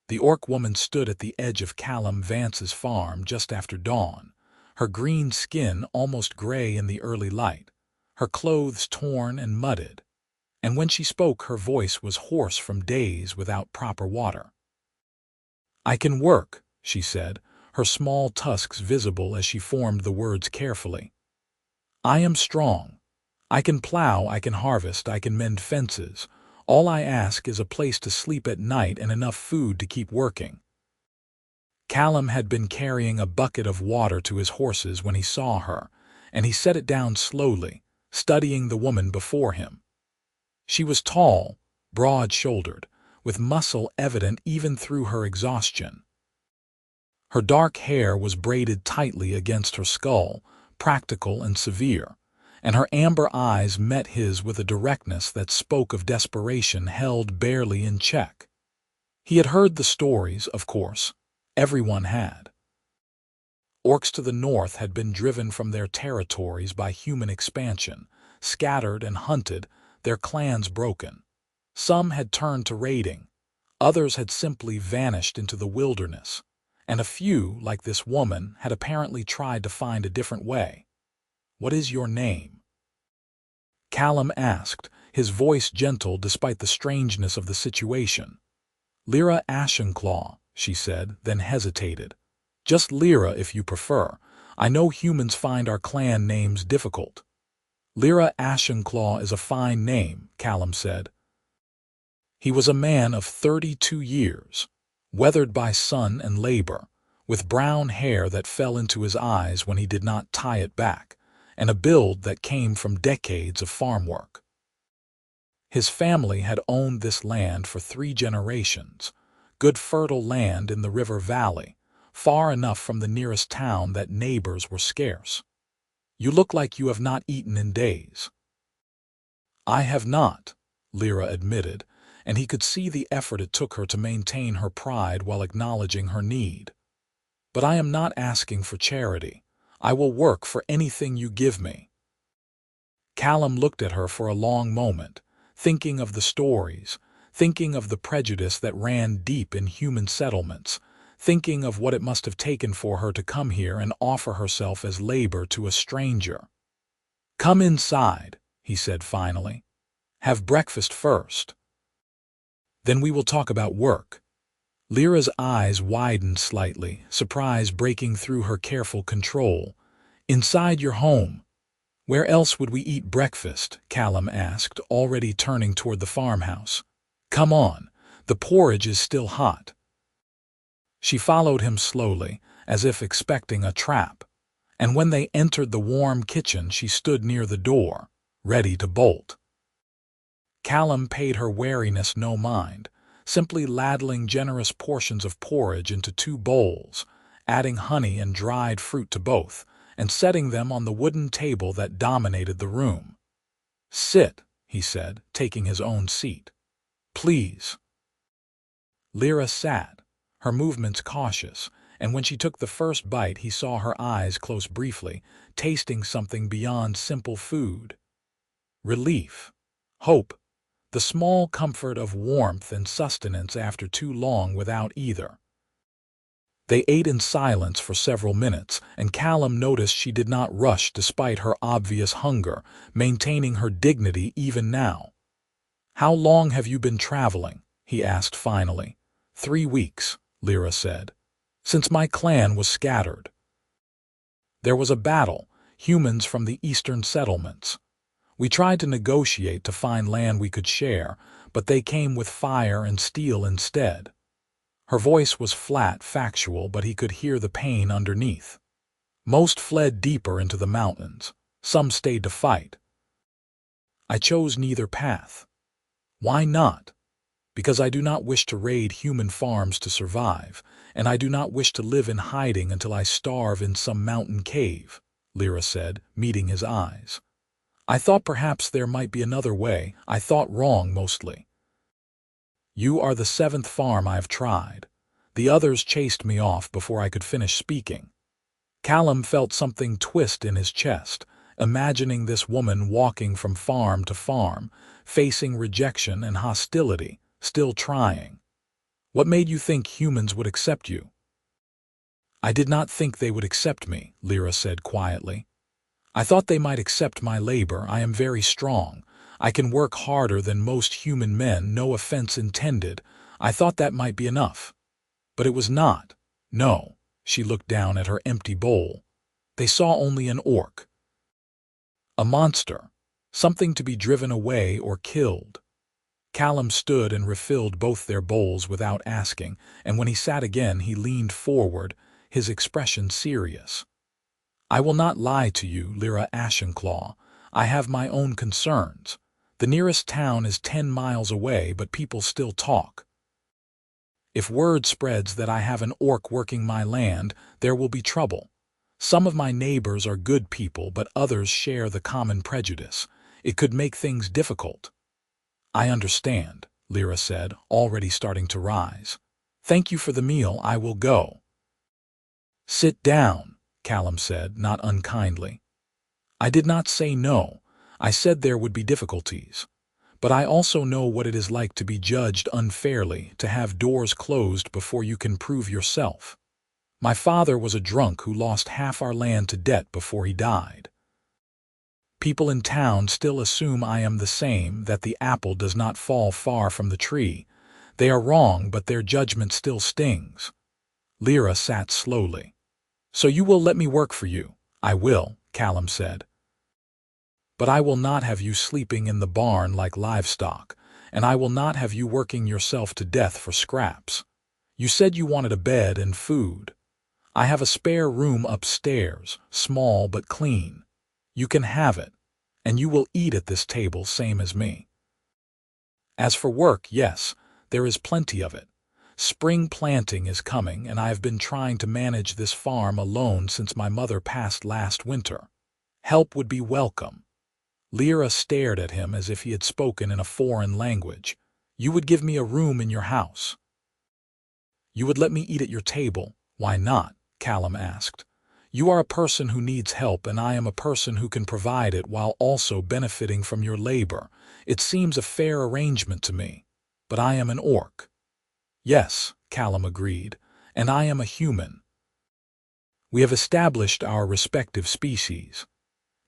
The orc woman stood at the edge of Callum Vance's farm just after dawn, her green skin almost gray in the early light, her clothes torn and mudded, and when she spoke her voice was hoarse from days without proper water. "I can work," she said, her small tusks visible as she formed the words carefully. "I am strong. I can plow, I can harvest, I can mend fences. All I ask is a place to sleep at night and enough food to keep working." Callum had been carrying a bucket of water to his horses when he saw her, and he set it down slowly, studying the woman before him. She was tall, broad-shouldered, with muscle evident even through her exhaustion. Her dark hair was braided tightly against her skull, practical and severe, and her amber eyes met his with a directness that spoke of desperation held barely in check. He had heard the stories, of course. Everyone had. Orcs to the north had been driven from their territories by human expansion, scattered and hunted, their clans broken. Some had turned to raiding, others had simply vanished into the wilderness, and a few, like this woman, had apparently tried to find a different way. "What is your name?" Callum asked, his voice gentle despite the strangeness of the situation. "Lira Ashenclaw," she said, then hesitated. "Just Lira if you prefer. I know humans find our clan names difficult." "Lira Ashenclaw is a fine name," Callum said. He was a man of 32 years, weathered by sun and labor, with brown hair that fell into his eyes when he did not tie it back, and a build that came from decades of farm work. His family had owned this land for 3 generations, good fertile land in the river valley, far enough from the nearest town that neighbors were scarce. "You look like you have not eaten in days." "I have not," Lira admitted, and he could see the effort it took her to maintain her pride while acknowledging her need. "But I am not asking for charity. I will work for anything you give me." Callum looked at her for a long moment, thinking of the stories, thinking of the prejudice that ran deep in human settlements, thinking of what it must have taken for her to come here and offer herself as labor to a stranger. "Come inside," he said finally. "Have breakfast first. Then we will talk about work." Lyra's eyes widened slightly, surprise breaking through her careful control. "Inside your home. Where else would we eat breakfast?" Callum asked, already turning toward the farmhouse. "Come on, the porridge is still hot." She followed him slowly, as if expecting a trap, and when they entered the warm kitchen she stood near the door, ready to bolt. Callum paid her wariness no mind, simply ladling generous portions of porridge into 2 bowls, adding honey and dried fruit to both, and setting them on the wooden table that dominated the room. "Sit," he said, taking his own seat. "Please." Lira sat, her movements cautious, and when she took the first bite he saw her eyes close briefly, tasting something beyond simple food. Relief, hope, the small comfort of warmth and sustenance after too long without either. They ate in silence for several minutes, and Callum noticed she did not rush despite her obvious hunger, maintaining her dignity even now. "How long have you been traveling?" he asked finally. 3 weeks, Lira said. "Since my clan was scattered. There was a battle, humans from the eastern settlements. We tried to negotiate to find land we could share, but they came with fire and steel instead." Her voice was flat, factual, but he could hear the pain underneath. "Most fled deeper into the mountains. Some stayed to fight. I chose neither path." "Why not?" "Because I do not wish to raid human farms to survive, and I do not wish to live in hiding until I starve in some mountain cave," Lira said, meeting his eyes. "I thought perhaps there might be another way. I thought wrong mostly. You are the 7th farm I have tried. The others chased me off before I could finish speaking." Callum felt something twist in his chest, imagining this woman walking from farm to farm, facing rejection and hostility, still trying. What made you think humans would accept you? I did not think they would accept me, Lira said quietly. I thought they might accept my labor. I am very strong. I can work harder than most human men, no offense intended. I thought that might be enough. But it was not. No. She looked down at her empty bowl. They saw only an orc. A monster. Something to be driven away or killed. Callum stood and refilled both their bowls without asking, and when he sat again he leaned forward, his expression serious. I will not lie to you, Lira Ashenclaw. I have my own concerns. The nearest town is 10 miles away, but people still talk. If word spreads that I have an orc working my land, there will be trouble. Some of my neighbors are good people, but others share the common prejudice. It could make things difficult. I understand, Lira said, already starting to rise. Thank you for the meal. I will go. Sit down, Callum said, not unkindly. I did not say no. I said there would be difficulties. But I also know what it is like to be judged unfairly, to have doors closed before you can prove yourself. My father was a drunk who lost half our land to debt before he died. People in town still assume I am the same, that the apple does not fall far from the tree. They are wrong, but their judgment still stings. Lira sat slowly. So you will let me work for you? I will, Callum said. But I will not have you sleeping in the barn like livestock, and I will not have you working yourself to death for scraps. You said you wanted a bed and food. I have a spare room upstairs, small but clean. You can have it, and you will eat at this table same as me. As for work, yes, there is plenty of it. Spring planting is coming, and I have been trying to manage this farm alone since my mother passed last winter. Help would be welcome. Lira stared at him as if he had spoken in a foreign language. You would give me a room in your house. You would let me eat at your table. Why not? Callum asked. You are a person who needs help, and I am a person who can provide it while also benefiting from your labor. It seems a fair arrangement to me. But I am an orc. Yes, Callum agreed, and I am a human. We have established our respective species.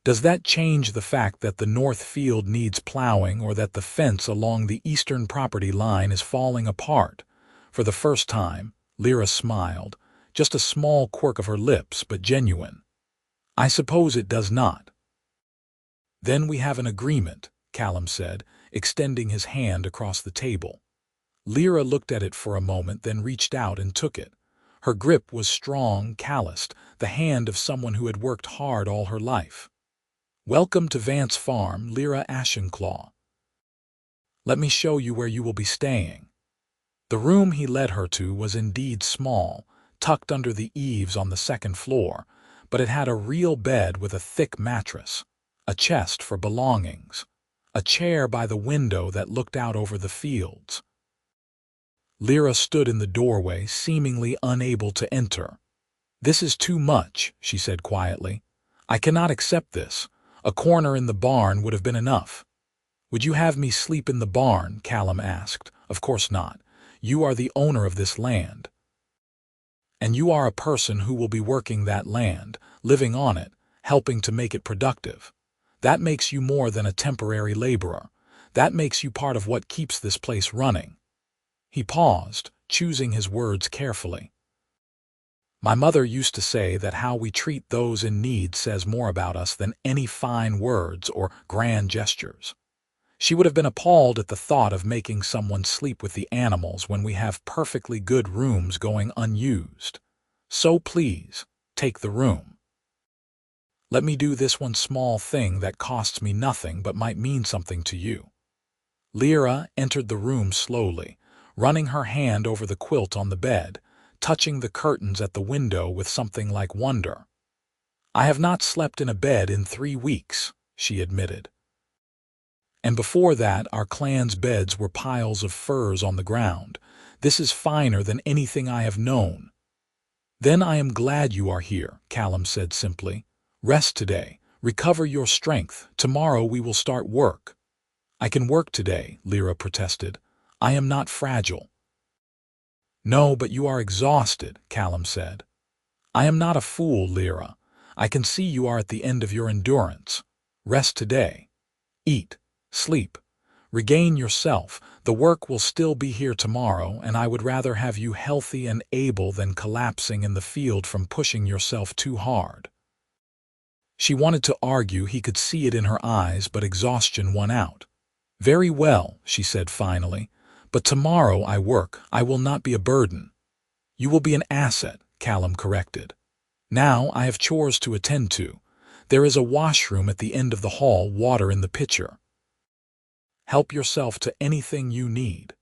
Does that change the fact that the north field needs plowing, or that the fence along the eastern property line is falling apart? For the first time, Lira smiled, just a small quirk of her lips, but genuine. I suppose it does not. Then we have an agreement, Callum said, extending his hand across the table. Lira looked at it for a moment, then reached out and took it. Her grip was strong, calloused, the hand of someone who had worked hard all her life. Welcome to Vance Farm, Lira Ashenclaw. Let me show you where you will be staying. The room he led her to was indeed small, tucked under the eaves on the second floor, but it had a real bed with a thick mattress, a chest for belongings, a chair by the window that looked out over the fields. Lira stood in the doorway, seemingly unable to enter. This is too much, she said quietly. I cannot accept this. A corner in the barn would have been enough. Would you have me sleep in the barn? Callum asked. Of course not. You are the owner of this land. And you are a person who will be working that land, living on it, helping to make it productive. That makes you more than a temporary laborer. That makes you part of what keeps this place running. He paused, choosing his words carefully. My mother used to say that how we treat those in need says more about us than any fine words or grand gestures. She would have been appalled at the thought of making someone sleep with the animals when we have perfectly good rooms going unused. So please, take the room. Let me do this one small thing that costs me nothing but might mean something to you. Lira entered the room slowly, running her hand over the quilt on the bed, touching the curtains at the window with something like wonder. I have not slept in a bed in 3 weeks, she admitted. And before that, our clan's beds were piles of furs on the ground. This is finer than anything I have known. Then I am glad you are here, Callum said simply. Rest today. Recover your strength. Tomorrow we will start work. I can work today, Lira protested. I am not fragile. "No, but you are exhausted," Callum said. "I am not a fool, Lira. I can see you are at the end of your endurance. Rest today. Eat. Sleep. Regain yourself. The work will still be here tomorrow, and I would rather have you healthy and able than collapsing in the field from pushing yourself too hard." She wanted to argue, he could see it in her eyes, but exhaustion won out. "Very well," she said finally, "but tomorrow I work. I will not be a burden." "You will be an asset," Callum corrected. "Now I have chores to attend to. There is a washroom at the end of the hall, water in the pitcher. Help yourself to anything you need."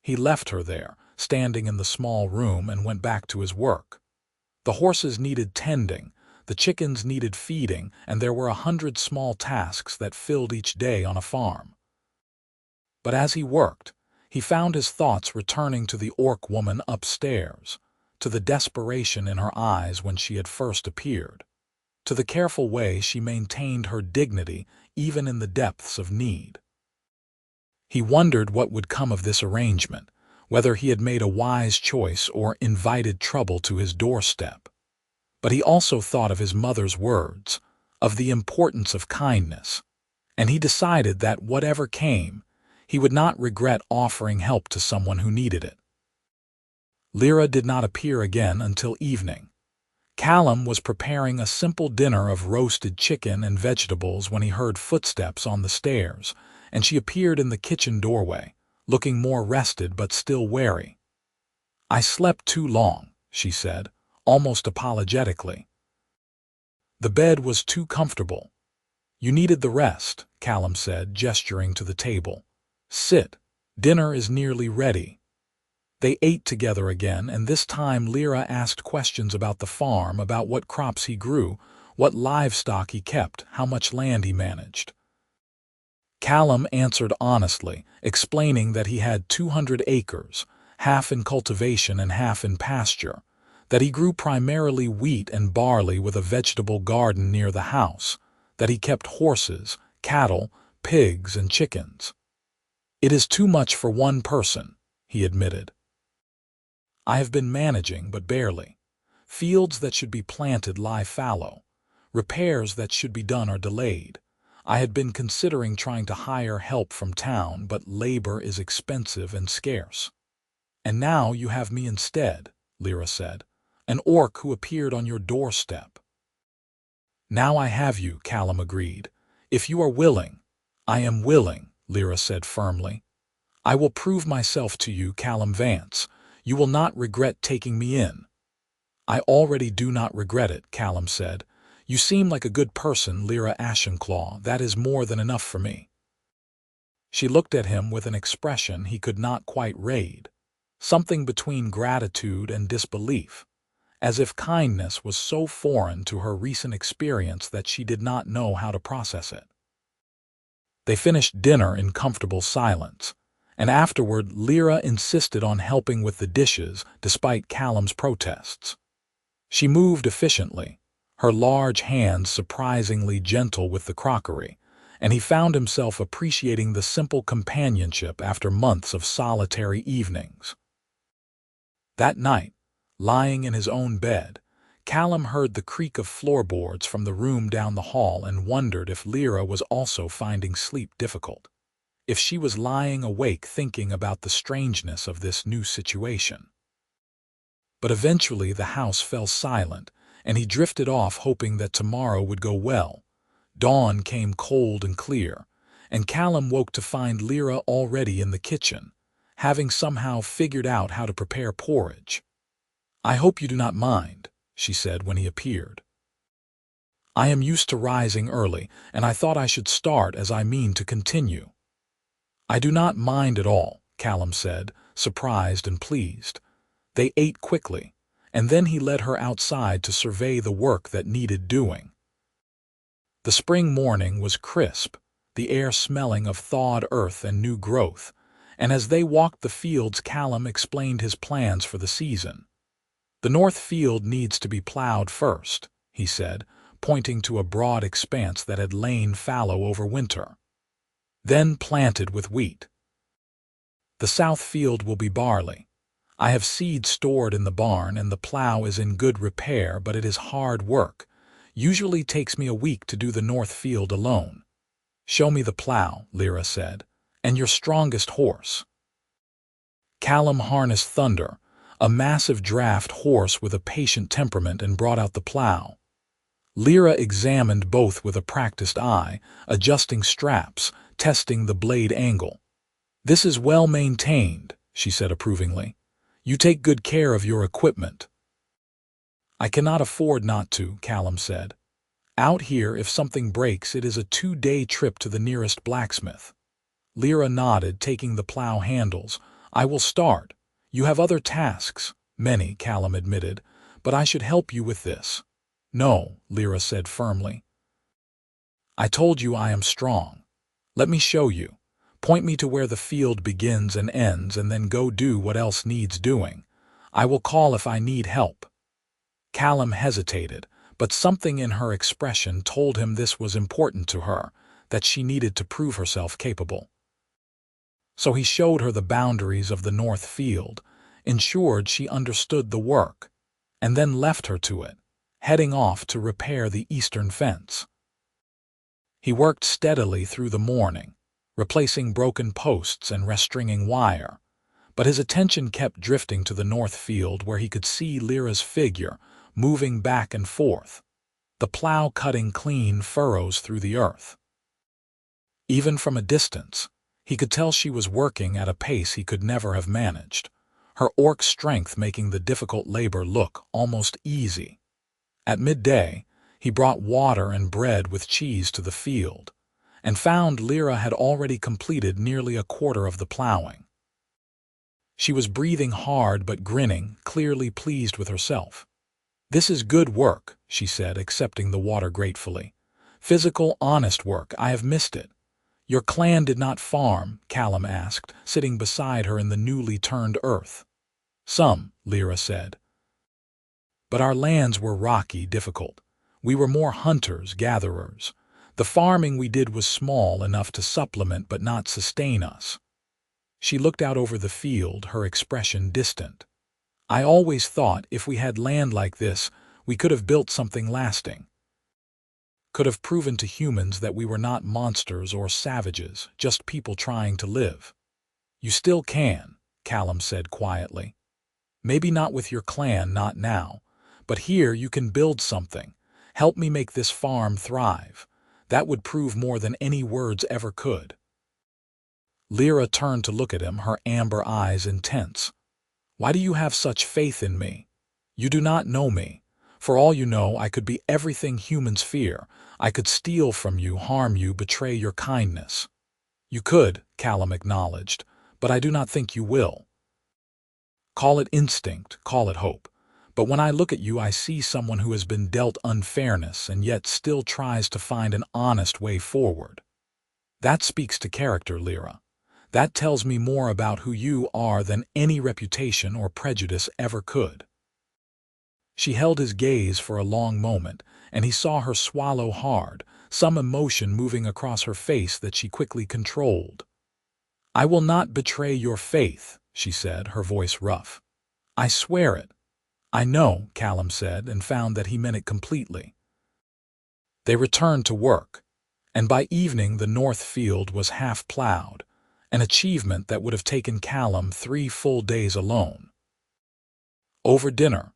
He left her there, standing in the small room, and went back to his work. The horses needed tending, the chickens needed feeding, and there were 100 small tasks that filled each day on a farm. But as he worked, he found his thoughts returning to the orc woman upstairs, to the desperation in her eyes when she had first appeared, to the careful way she maintained her dignity even in the depths of need. He wondered what would come of this arrangement, whether he had made a wise choice or invited trouble to his doorstep. But he also thought of his mother's words, of the importance of kindness, and he decided that whatever came, he would not regret offering help to someone who needed it. Lira did not appear again until evening. Callum was preparing a simple dinner of roasted chicken and vegetables when he heard footsteps on the stairs, and she appeared in the kitchen doorway, looking more rested but still wary. "I slept too long," she said, almost apologetically. "The bed was too comfortable." "You needed the rest," Callum said, gesturing to the table. "Sit. Dinner is nearly ready." They ate together again, and this time Lira asked questions about the farm, about what crops he grew, what livestock he kept, how much land he managed. Callum answered honestly, explaining that he had 200 acres, half in cultivation and half in pasture, that he grew primarily wheat and barley with a vegetable garden near the house, that he kept horses, cattle, pigs, and chickens. "It is too much for one person," he admitted. "I have been managing, but barely. Fields that should be planted lie fallow. Repairs that should be done are delayed. I had been considering trying to hire help from town, but labor is expensive and scarce." "And now you have me instead," Lira said, "an orc who appeared on your doorstep." "Now I have you," Callum agreed. "If you are willing." "I am willing," Lira said firmly. "I will prove myself to you, Callum Vance. You will not regret taking me in." "I already do not regret it," Callum said. "You seem like a good person, Lira Ashenclaw. That is more than enough for me." She looked at him with an expression he could not quite read, something between gratitude and disbelief, as if kindness was so foreign to her recent experience that she did not know how to process it. They finished dinner in comfortable silence, and afterward Lira insisted on helping with the dishes despite Callum's protests. She moved efficiently, her large hands surprisingly gentle with the crockery, and he found himself appreciating the simple companionship after months of solitary evenings. That night, lying in his own bed, Callum heard the creak of floorboards from the room down the hall and wondered if Lira was also finding sleep difficult, if she was lying awake thinking about the strangeness of this new situation. But eventually the house fell silent, and he drifted off hoping that tomorrow would go well. Dawn came cold and clear, and Callum woke to find Lira already in the kitchen, having somehow figured out how to prepare porridge. "I hope you do not mind," she said when he appeared. "I am used to rising early, and I thought I should start as I mean to continue." "I do not mind at all," Callum said, surprised and pleased. They ate quickly, and then he led her outside to survey the work that needed doing. The spring morning was crisp, the air smelling of thawed earth and new growth, and as they walked the fields Callum explained his plans for the season. "The north field needs to be plowed first," he said, pointing to a broad expanse that had lain fallow over winter. "Then planted with wheat. The south field will be barley. I have seed stored in the barn and the plow is in good repair, but it is hard work. Usually takes me a week to do the north field alone. Show me the plow, Lira said, and your strongest horse. Callum harnessed Thunder, a massive draft horse with a patient temperament, and brought out the plow. Lira examined both with a practiced eye, adjusting straps, testing the blade angle. "This is well maintained," she said approvingly. "You take good care of your equipment." "I cannot afford not to," Callum said. "Out here, if something breaks, it is a 2-day trip to the nearest blacksmith." Lira nodded, taking the plow handles. "I will start. You have other tasks." "Many," Callum admitted, "but I should help you with this." "No," Lira said firmly. "I told you I am strong. Let me show you. Point me to where the field begins and ends, and then go do what else needs doing. I will call if I need help." Callum hesitated, but something in her expression told him this was important to her, that she needed to prove herself capable. So he showed her the boundaries of the north field, ensured she understood the work, and then left her to it, heading off to repair the eastern fence. He worked steadily through the morning, replacing broken posts and restringing wire, but his attention kept drifting to the north field, where he could see Lira's figure moving back and forth, the plow cutting clean furrows through the earth. Even from a distance, he could tell she was working at a pace he could never have managed, her orc strength making the difficult labor look almost easy. At midday, he brought water and bread with cheese to the field, and found Lira had already completed nearly a quarter of the plowing. She was breathing hard but grinning, clearly pleased with herself. "This is good work," she said, accepting the water gratefully. "Physical, honest work. I have missed it." "Your clan did not farm?" Callum asked, sitting beside her in the newly turned earth. "Some," Lira said. "But our lands were rocky, difficult. We were more hunters, gatherers. The farming we did was small enough to supplement but not sustain us." She looked out over the field, her expression distant. "I always thought if we had land like this, we could have built something lasting. Could have proven to humans that we were not monsters or savages, just people trying to live." "You still can," Callum said quietly. "Maybe not with your clan, not now. But here you can build something. Help me make this farm thrive. That would prove more than any words ever could." Lira turned to look at him, her amber eyes intense. "Why do you have such faith in me? You do not know me. For all you know, I could be everything humans fear. I could steal from you, harm you, betray your kindness." "You could," Callum acknowledged, "but I do not think you will. Call it instinct, call it hope. But when I look at you, I see someone who has been dealt unfairness and yet still tries to find an honest way forward. That speaks to character, Lira. That tells me more about who you are than any reputation or prejudice ever could." She held his gaze for a long moment, and he saw her swallow hard, some emotion moving across her face that she quickly controlled. "I will not betray your faith," she said, her voice rough. "I swear it." "I know," Callum said, and found that he meant it completely. They returned to work, and by evening the north field was half plowed, an achievement that would have taken Callum 3 full days alone. Over dinner,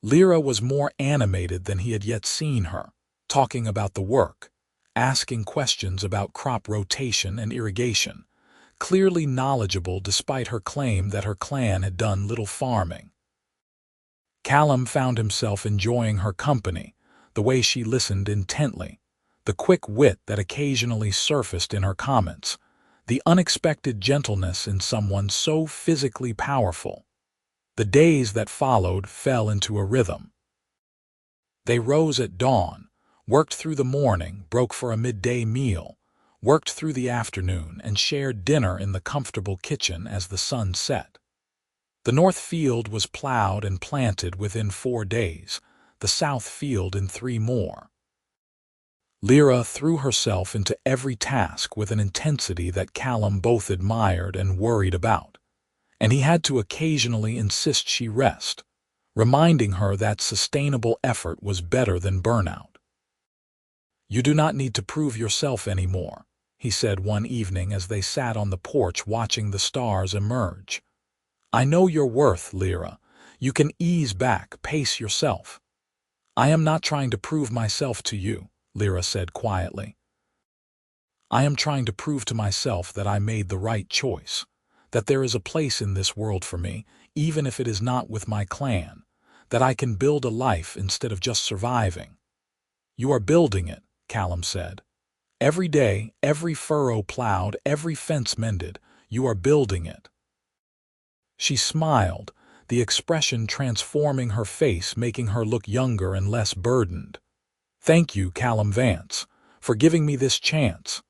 Lira was more animated than he had yet seen her, talking about the work, asking questions about crop rotation and irrigation, clearly knowledgeable despite her claim that her clan had done little farming. Callum found himself enjoying her company, the way she listened intently, the quick wit that occasionally surfaced in her comments, the unexpected gentleness in someone so physically powerful. The days that followed fell into a rhythm. They rose at dawn, worked through the morning, broke for a midday meal, worked through the afternoon, and shared dinner in the comfortable kitchen as the sun set. The north field was plowed and planted within 4 days, the south field in 3 more. Lira threw herself into every task with an intensity that Callum both admired and worried about. and he had to occasionally insist she rest, reminding her that sustainable effort was better than burnout. "You do not need to prove yourself anymore," he said one evening as they sat on the porch watching the stars emerge. "I know your worth, Lira. You can ease back, pace yourself." "I am not trying to prove myself to you," Lira said quietly. "I am trying to prove to myself that I made the right choice, that there is a place in this world for me, even if it is not with my clan, that I can build a life instead of just surviving." "You are building it," Callum said. "Every day, every furrow plowed, every fence mended, you are building it." She smiled, the expression transforming her face, making her look younger and less burdened. "Thank you, Callum Vance, for giving me this chance."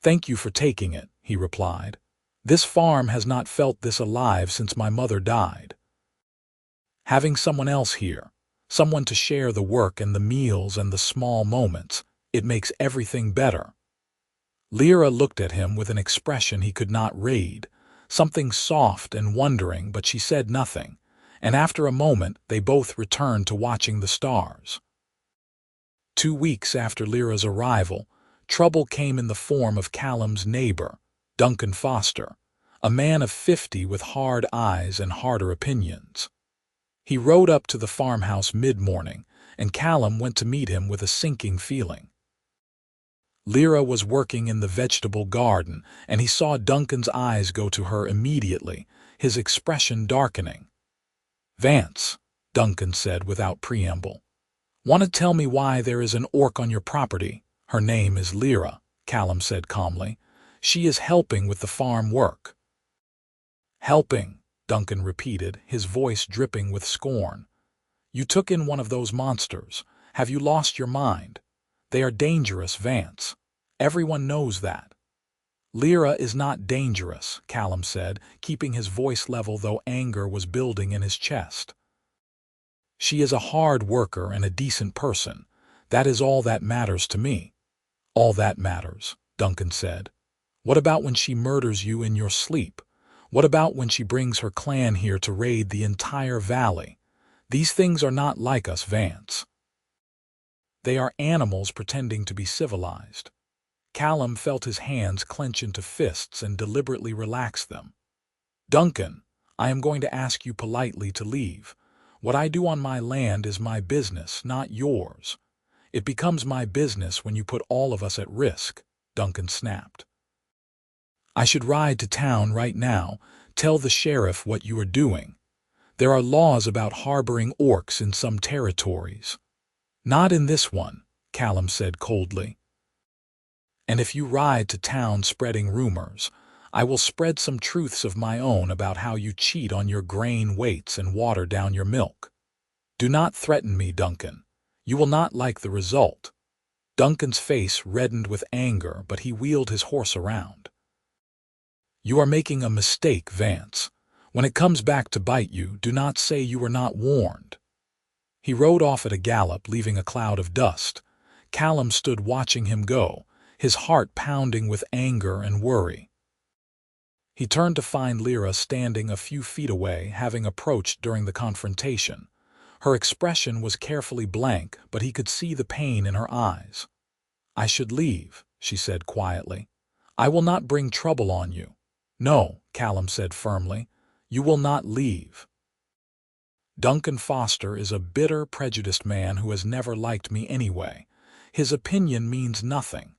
"Thank you for taking it," he replied. "This farm has not felt this alive since my mother died. Having someone else here, someone to share the work and the meals and the small moments, it makes everything better." Lira looked at him with an expression he could not read, something soft and wondering, but she said nothing, and after a moment they both returned to watching the stars. 2 weeks after Lyra's arrival, trouble came in the form of Callum's neighbor, Duncan Foster, a man of 50 with hard eyes and harder opinions. He rode up to the farmhouse mid-morning, and Callum went to meet him with a sinking feeling. Lira was working in the vegetable garden, and he saw Duncan's eyes go to her immediately, his expression darkening. "Vance," Duncan said without preamble. "Want to tell me why there is an orc on your property?" "Her name is Lira," Callum said calmly. "She is helping with the farm work." "Helping," Duncan repeated, his voice dripping with scorn. "You took in one of those monsters. Have you lost your mind? They are dangerous, Vance. Everyone knows that." "Lira is not dangerous," Callum said, keeping his voice level though anger was building in his chest. "She is a hard worker and a decent person. That is all that matters to me." "All that matters," Duncan said. "What about when she murders you in your sleep? What about when she brings her clan here to raid the entire valley? These things are not like us, Vance. They are animals pretending to be civilized." Callum felt his hands clench into fists and deliberately relaxed them. "Duncan, I am going to ask you politely to leave. What I do on my land is my business, not yours. It becomes my business when you put all of us at risk," Duncan snapped. "I should ride to town right now, tell the sheriff what you are doing. There are laws about harboring orcs in some territories." "Not in this one," Callum said coldly. "And if you ride to town spreading rumors, I will spread some truths of my own about how you cheat on your grain weights and water down your milk. Do not threaten me, Duncan. You will not like the result." Duncan's face reddened with anger, but he wheeled his horse around. "You are making a mistake, Vance. When it comes back to bite you, do not say you were not warned." He rode off at a gallop, leaving a cloud of dust. Callum stood watching him go, his heart pounding with anger and worry. He turned to find Lira standing a few feet away, having approached during the confrontation. Her expression was carefully blank, but he could see the pain in her eyes. "I should leave," she said quietly. "I will not bring trouble on you." "No," Callum said firmly. "You will not leave." "Duncan Foster is a bitter, prejudiced man who has never liked me anyway. His opinion means nothing.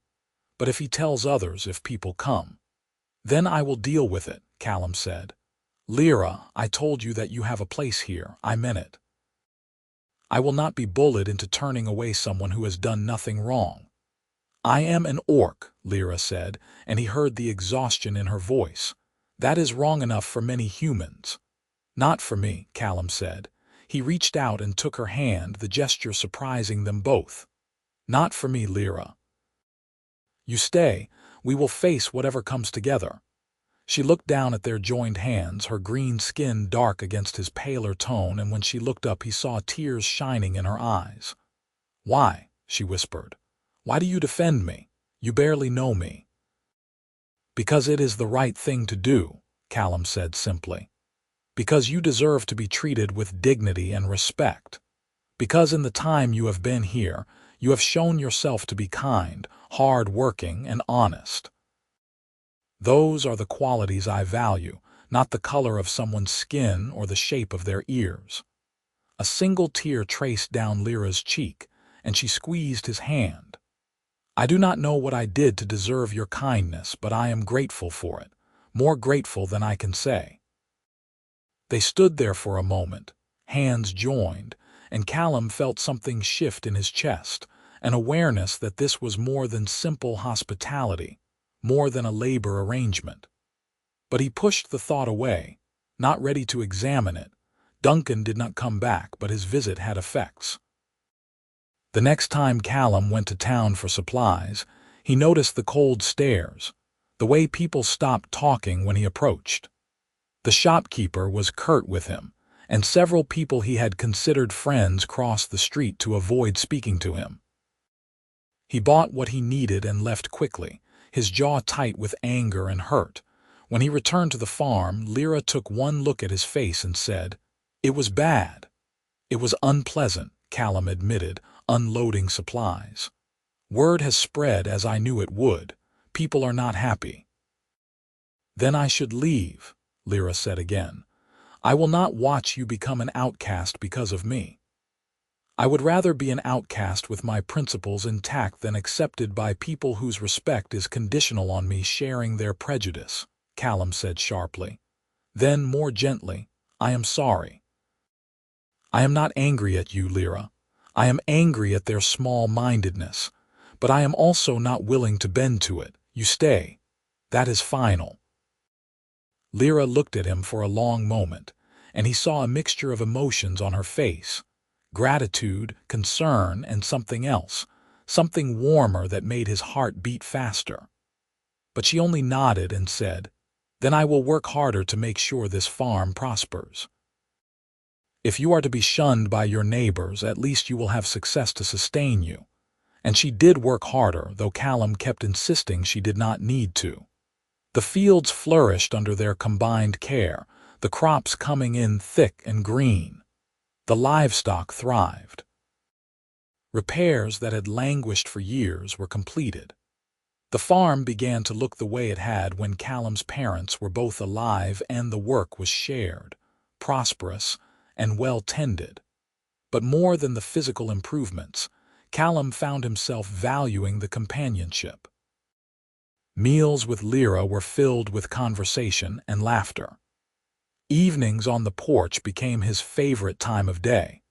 But if he tells others, if people come, then I will deal with it," Callum said. "Lira, I told you that you have a place here. I meant it. I will not be bullied into turning away someone who has done nothing wrong." "I am an orc," Lira said, and he heard the exhaustion in her voice. "That is wrong enough for many humans." "Not for me," Callum said. He reached out and took her hand, the gesture surprising them both. "Not for me, Lira. You stay. We will face whatever comes together." She looked down at their joined hands, her green skin dark against his paler tone, and when she looked up he saw tears shining in her eyes. "Why?" she whispered. "Why do you defend me? You barely know me." "Because it is the right thing to do," Callum said simply. Because you deserve to be treated with dignity and respect. Because in the time you have been here, you have shown yourself to be kind, hard-working, and honest. Those are the qualities I value, not the color of someone's skin or the shape of their ears. A single tear traced down Lira's cheek, and she squeezed his hand. I do not know what I did to deserve your kindness, but I am grateful for it, more grateful than I can say. They stood there for a moment, hands joined, and Callum felt something shift in his chest, an awareness that this was more than simple hospitality, more than a labor arrangement. But he pushed the thought away, not ready to examine it. Duncan did not come back, but his visit had effects. The next time Callum went to town for supplies, he noticed the cold stares, the way people stopped talking when he approached. The shopkeeper was curt with him, and several people he had considered friends crossed the street to avoid speaking to him. He bought what he needed and left quickly, his jaw tight with anger and hurt. When he returned to the farm, Lira took one look at his face and said, "It was bad." "It was unpleasant," Callum admitted, unloading supplies. "Word has spread as I knew it would. People are not happy." "Then I should leave," Lira said again. "I will not watch you become an outcast because of me. I would rather be an outcast with my principles intact than accepted by people whose respect is conditional on me sharing their prejudice," Callum said sharply. Then, more gently, "I am sorry." "I am not angry at you, Lira. I am angry at their small-mindedness. But I am also not willing to bend to it. You stay. That is final." Lira looked at him for a long moment, and he saw a mixture of emotions on her face. Gratitude, concern, and something else, something warmer that made his heart beat faster. But she only nodded and said, "Then I will work harder to make sure this farm prospers. If you are to be shunned by your neighbors, at least you will have success to sustain you." And she did work harder, though Callum kept insisting she did not need to. The fields flourished under their combined care, the crops coming in thick and green. The livestock thrived. Repairs that had languished for years were completed. The farm began to look the way it had when Callum's parents were both alive and the work was shared, prosperous, and well-tended. But more than the physical improvements, Callum found himself valuing the companionship. Meals with Lira were filled with conversation and laughter. Evenings on the porch became his favorite time of day.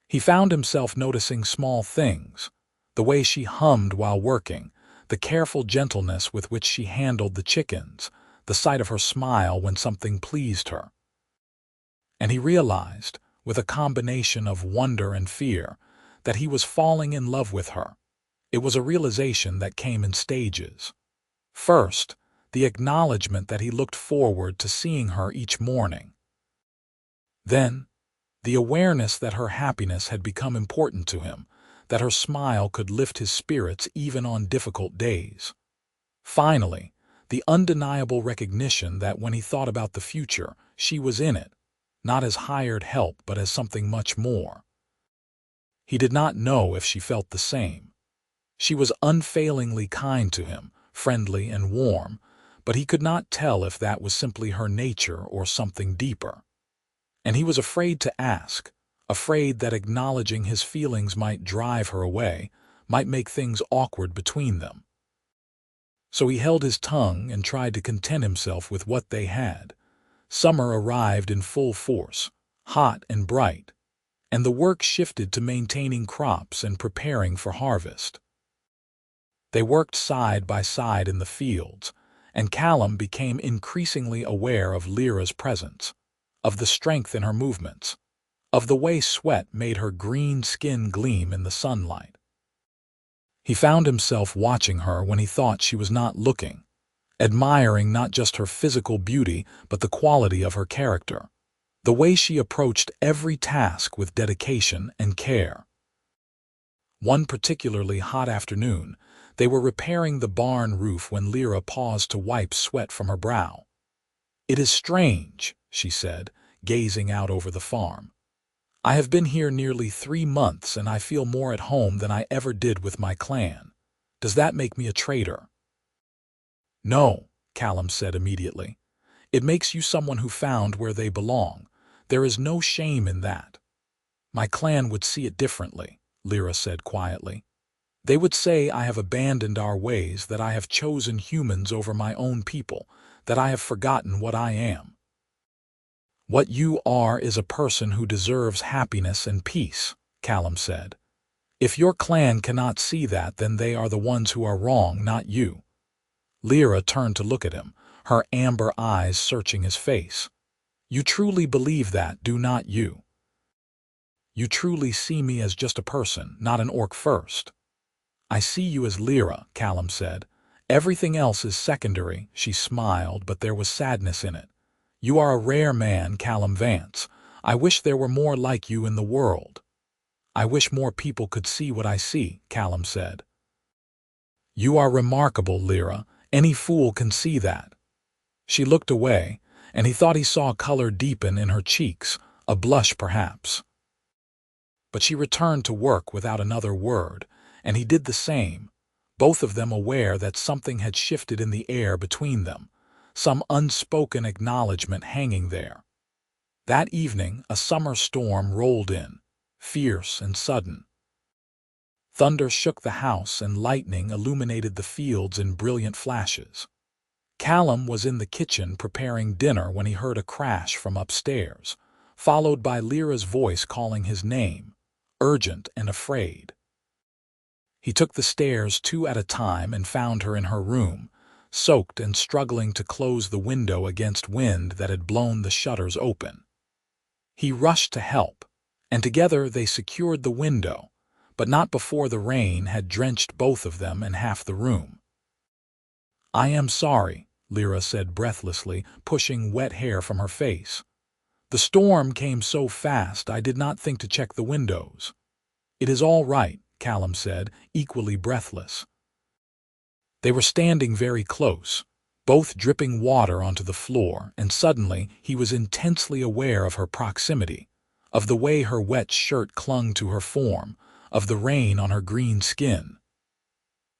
He found himself noticing small things, the way she hummed while working, the careful gentleness with which she handled the chickens, the sight of her smile when something pleased her. And he realized, with a combination of wonder and fear, that he was falling in love with her. It was a realization that came in stages. First, the acknowledgement that he looked forward to seeing her each morning. Then, the awareness that her happiness had become important to him, that her smile could lift his spirits even on difficult days. Finally, the undeniable recognition that when he thought about the future, she was in it, not as hired help but as something much more. He did not know if she felt the same. She was unfailingly kind to him, friendly and warm, but he could not tell if that was simply her nature or something deeper. And he was afraid to ask, afraid that acknowledging his feelings might drive her away, might make things awkward between them. So he held his tongue and tried to content himself with what they had. Summer arrived in full force, hot and bright, and the work shifted to maintaining crops and preparing for harvest. They worked side by side in the fields, and Callum became increasingly aware of Lira's presence, of the strength in her movements, of the way sweat made her green skin gleam in the sunlight. He found himself watching her when he thought she was not looking, admiring not just her physical beauty but the quality of her character, the way she approached every task with dedication and care. One particularly hot afternoon, they were repairing the barn roof when Lira paused to wipe sweat from her brow. "It is strange," she said, gazing out over the farm. "I have been here nearly 3 months and I feel more at home than I ever did with my clan. Does that make me a traitor?" "No," Callum said immediately. "It makes you someone who found where they belong. There is no shame in that." "My clan would see it differently," Lira said quietly. "They would say I have abandoned our ways, that I have chosen humans over my own people, that I have forgotten what I am." "What you are is a person who deserves happiness and peace," Callum said. "If your clan cannot see that, then they are the ones who are wrong, not you." Lira turned to look at him, her amber eyes searching his face. "You truly believe that, do not you? You truly see me as just a person, not an orc first?" "I see you as Lira," Callum said. "Everything else is secondary." She smiled, but there was sadness in it. "You are a rare man, Callum Vance. I wish there were more like you in the world." "I wish more people could see what I see," Callum said. "You are remarkable, Lira. Any fool can see that." She looked away, and he thought he saw color deepen in her cheeks, a blush perhaps. But she returned to work without another word, and he did the same, both of them aware that something had shifted in the air between them, some unspoken acknowledgement hanging there. That evening, a summer storm rolled in, fierce and sudden. Thunder shook the house and lightning illuminated the fields in brilliant flashes. Callum was in the kitchen preparing dinner when he heard a crash from upstairs, followed by Lyra's voice calling his name, urgent and afraid. He took the stairs 2 at a time and found her in her room, soaked and struggling to close the window against wind that had blown the shutters open. He rushed to help, and together they secured the window, but not before the rain had drenched both of them and half the room. "I am sorry," Lira said breathlessly, pushing wet hair from her face. "The storm came so fast I did not think to check the windows." "It is all right," Callum said, equally breathless. They were standing very close, both dripping water onto the floor, and suddenly he was intensely aware of her proximity, of the way her wet shirt clung to her form, of the rain on her green skin.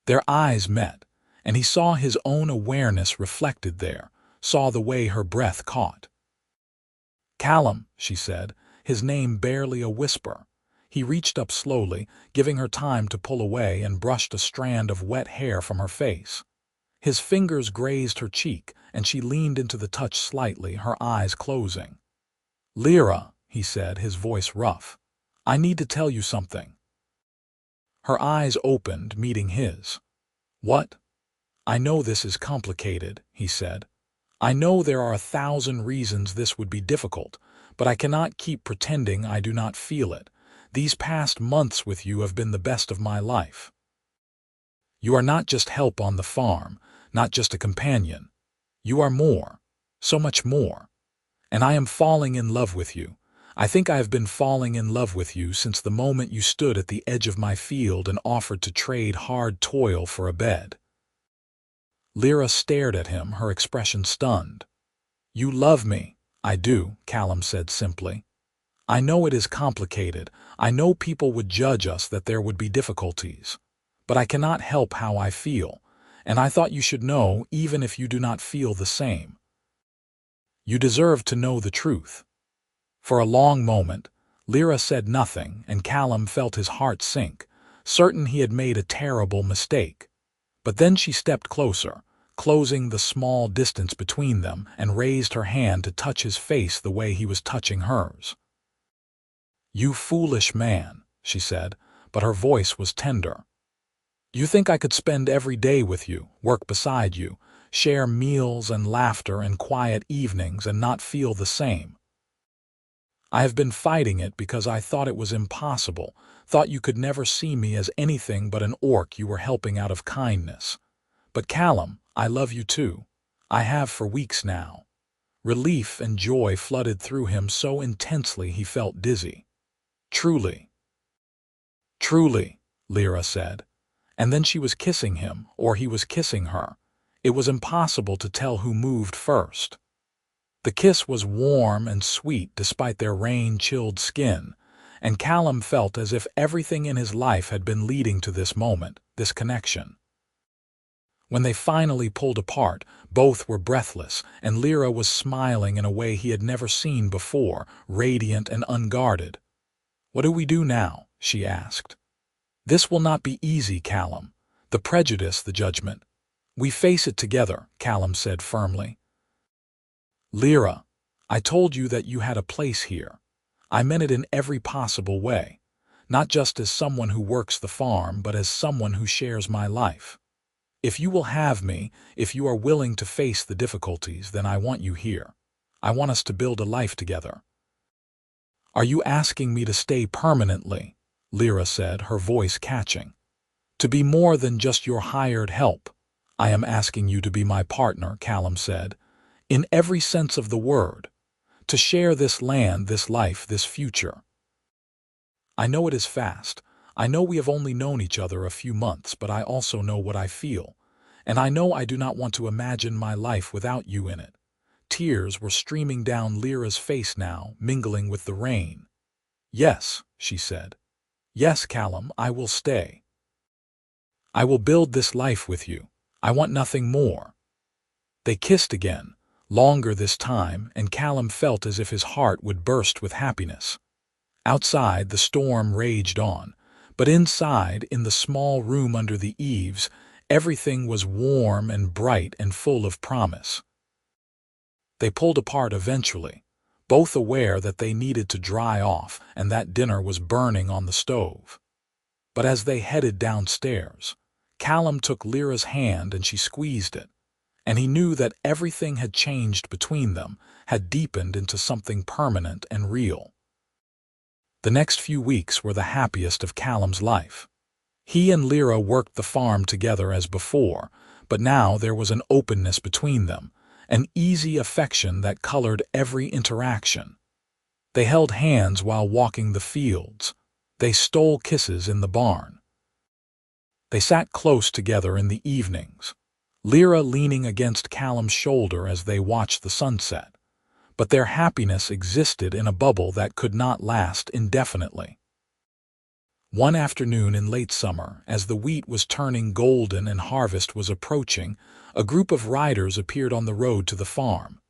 Their eyes met, and he saw his own awareness reflected there, saw the way her breath caught. "Callum," she said, his name barely a whisper. He reached up slowly, giving her time to pull away, and brushed a strand of wet hair from her face. His fingers grazed her cheek, and she leaned into the touch slightly, her eyes closing. "Lira," he said, his voice rough, "I need to tell you something." Her eyes opened, meeting his. "What?" "I know this is complicated," he said. "I know there are 1,000 reasons this would be difficult, but I cannot keep pretending I do not feel it. These past months with you have been the best of my life. You are not just help on the farm, not just a companion. You are more, so much more. And I am falling in love with you. I think I have been falling in love with you since the moment you stood at the edge of my field and offered to trade hard toil for a bed." Lira stared at him, her expression stunned. "You love me." "I do," Callum said simply. "I know it is complicated. I know people would judge us, that there would be difficulties. But I cannot help how I feel, and I thought you should know even if you do not feel the same. You deserve to know the truth." For a long moment, Lira said nothing, and Callum felt his heart sink, certain he had made a terrible mistake. But then she stepped closer, closing the small distance between them, and raised her hand to touch his face the way he was touching hers. "You foolish man," she said, but her voice was tender. "You think I could spend every day with you, work beside you, share meals and laughter and quiet evenings and not feel the same? I have been fighting it because I thought it was impossible, thought you could never see me as anything but an orc you were helping out of kindness. But Callum, I love you too. I have for weeks now." Relief and joy flooded through him so intensely he felt dizzy. "Truly." "Truly," Lira said. And then she was kissing him, or he was kissing her. It was impossible to tell who moved first. The kiss was warm and sweet despite their rain-chilled skin, and Callum felt as if everything in his life had been leading to this moment, this connection. When they finally pulled apart, both were breathless, and Lira was smiling in a way he had never seen before, radiant and unguarded. "What do we do now?" she asked. "This will not be easy, Callum. The prejudice, the judgment. We face it together," Callum said firmly. "Lira, I told you that you had a place here. I meant it in every possible way, not just as someone who works the farm, but as someone who shares my life. If you will have me, if you are willing to face the difficulties, then I want you here. I want us to build a life together." "Are you asking me to stay permanently?" Lira said, her voice catching. "To be more than just your hired help. I am asking you to be my partner," Callum said, "in every sense of the word. To share this land, this life, this future. I know it is fast. I know we have only known each other a few months, but I also know what I feel. And I know I do not want to imagine my life without you in it." Tears were streaming down Lyra's face now, mingling with the rain. "Yes," she said. "Yes, Callum, I will stay. I will build this life with you. I want nothing more." They kissed again, longer this time, and Callum felt as if his heart would burst with happiness. Outside, the storm raged on, but inside, in the small room under the eaves, everything was warm and bright and full of promise. They pulled apart eventually, both aware that they needed to dry off and that dinner was burning on the stove. But as they headed downstairs, Callum took Lyra's hand and she squeezed it, and he knew that everything had changed between them, had deepened into something permanent and real. The next few weeks were the happiest of Callum's life. He and Lira worked the farm together as before, but now there was an openness between them, an easy affection that colored every interaction. They held hands while walking the fields. They stole kisses in the barn. They sat close together in the evenings, Lira leaning against Callum's shoulder as they watched the sunset. But their happiness existed in a bubble that could not last indefinitely. One afternoon in late summer, as the wheat was turning golden and harvest was approaching, a group of riders appeared on the road to the farm.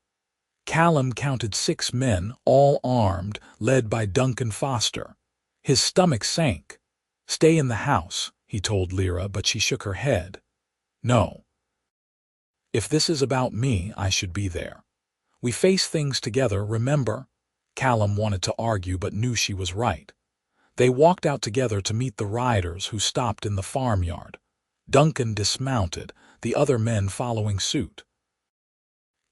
Callum counted 6 men, all armed, led by Duncan Foster. His stomach sank. "Stay in the house," he told Lira, but she shook her head. "No. If this is about me, I should be there. We face things together, remember?" Callum wanted to argue but knew she was right. They walked out together to meet the riders who stopped in the farmyard. Duncan dismounted, the other men following suit.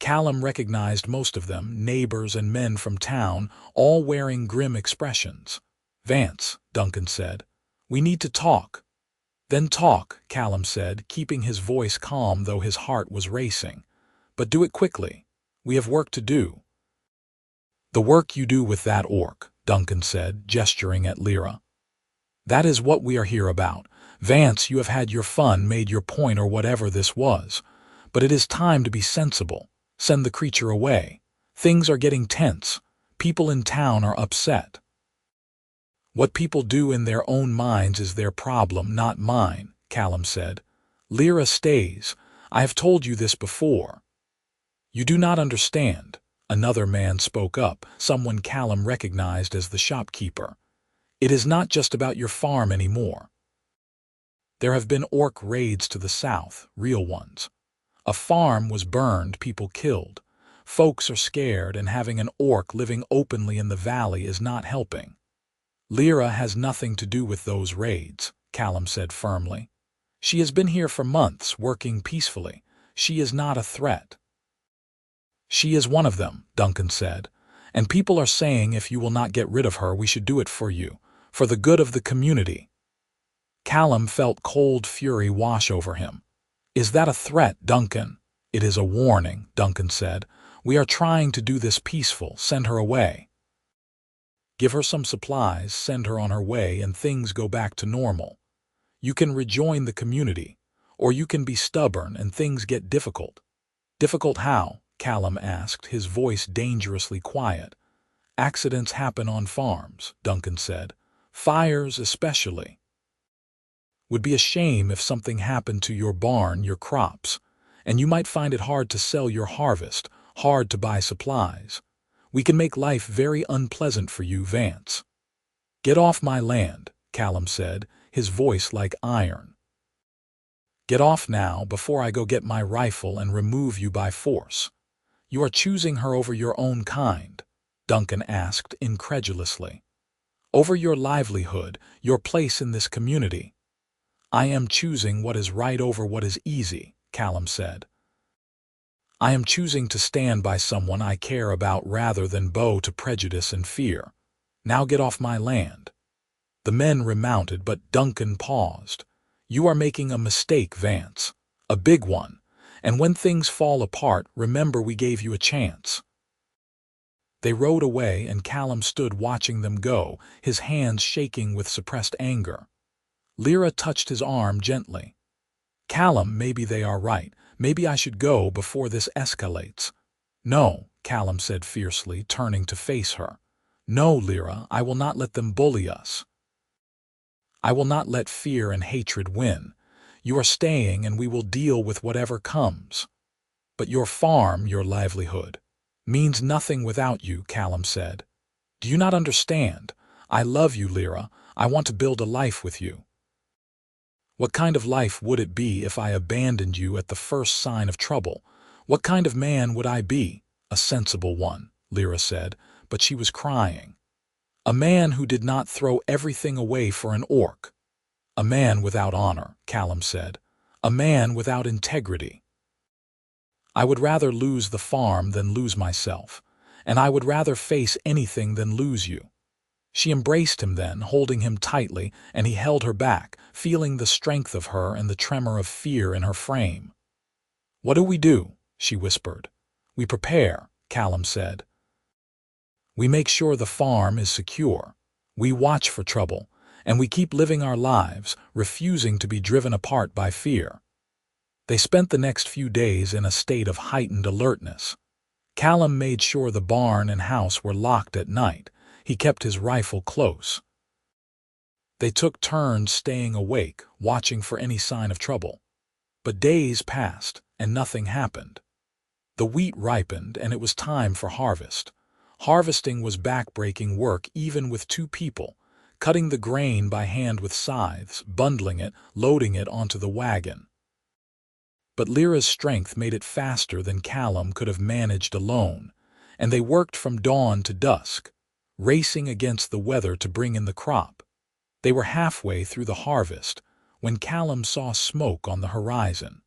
Callum recognized most of them, neighbors and men from town, all wearing grim expressions. "Vance," Duncan said, "we need to talk." "Then talk," Callum said, keeping his voice calm though his heart was racing. "But do it quickly. We have work to do." "The work you do with that orc," Duncan said, gesturing at Lira. "That is what we are here about. Vance, you have had your fun, made your point or whatever this was. But it is time to be sensible. Send the creature away. Things are getting tense. People in town are upset." "What people do in their own minds is their problem, not mine," Callum said. "Lira stays. I have told you this before." "You do not understand," another man spoke up, someone Callum recognized as the shopkeeper. "It is not just about your farm anymore. There have been orc raids to the south, real ones. A farm was burned, people killed. Folks are scared, and having an orc living openly in the valley is not helping." "Lira has nothing to do with those raids," Callum said firmly. "She has been here for months, working peacefully. She is not a threat." "She is one of them," Duncan said, "and people are saying if you will not get rid of her, we should do it for you, for the good of the community." Callum felt cold fury wash over him. "Is that a threat, Duncan?" "It is a warning," Duncan said. "We are trying to do this peaceful. Send her away. Give her some supplies, send her on her way, and things go back to normal. You can rejoin the community, or you can be stubborn and things get difficult." "Difficult how?" Callum asked, his voice dangerously quiet. Accidents happen on farms, Duncan said. Fires especially. Would be a shame if something happened to your barn, your crops, and you might find it hard to sell your harvest, hard to buy supplies. We can make life very unpleasant for you, Vance. Get off my land, Callum said, his voice like iron. Get off now before I go get my rifle and remove you by force. You are choosing her over your own kind, Duncan asked incredulously. Over your livelihood, your place in this community. I am choosing what is right over what is easy, Callum said. I am choosing to stand by someone I care about rather than bow to prejudice and fear. Now get off my land. The men remounted, but Duncan paused. You are making a mistake, Vance. A big one. And when things fall apart, remember we gave you a chance. They rode away, and Callum stood watching them go, his hands shaking with suppressed anger. Lira touched his arm gently. Callum, maybe they are right. Maybe I should go before this escalates. No, Callum said fiercely, turning to face her. No, Lira, I will not let them bully us. I will not let fear and hatred win. You are staying, and we will deal with whatever comes. But your farm, your livelihood, means nothing without you, Callum said. Do you not understand? I love you, Lira. I want to build a life with you. What kind of life would it be if I abandoned you at the first sign of trouble? What kind of man would I be? A sensible one, Lira said, but she was crying. A man who did not throw everything away for an orc. A man without honor, Callum said. A man without integrity. I would rather lose the farm than lose myself, and I would rather face anything than lose you. She embraced him then, holding him tightly, and he held her back, feeling the strength of her and the tremor of fear in her frame. What do? She whispered. We prepare, Callum said. We make sure the farm is secure. We watch for trouble, and we keep living our lives, refusing to be driven apart by fear. They spent the next few days in a state of heightened alertness. Callum made sure the barn and house were locked at night. He kept his rifle close. They took turns staying awake, watching for any sign of trouble. But days passed, and nothing happened. The wheat ripened, and it was time for harvest. Harvesting was back-breaking work even with two people, cutting the grain by hand with scythes, bundling it, loading it onto the wagon. But Lira's strength made it faster than Callum could have managed alone, and they worked from dawn to dusk, racing against the weather to bring in the crop. They were halfway through the harvest when Callum saw smoke on the horizon.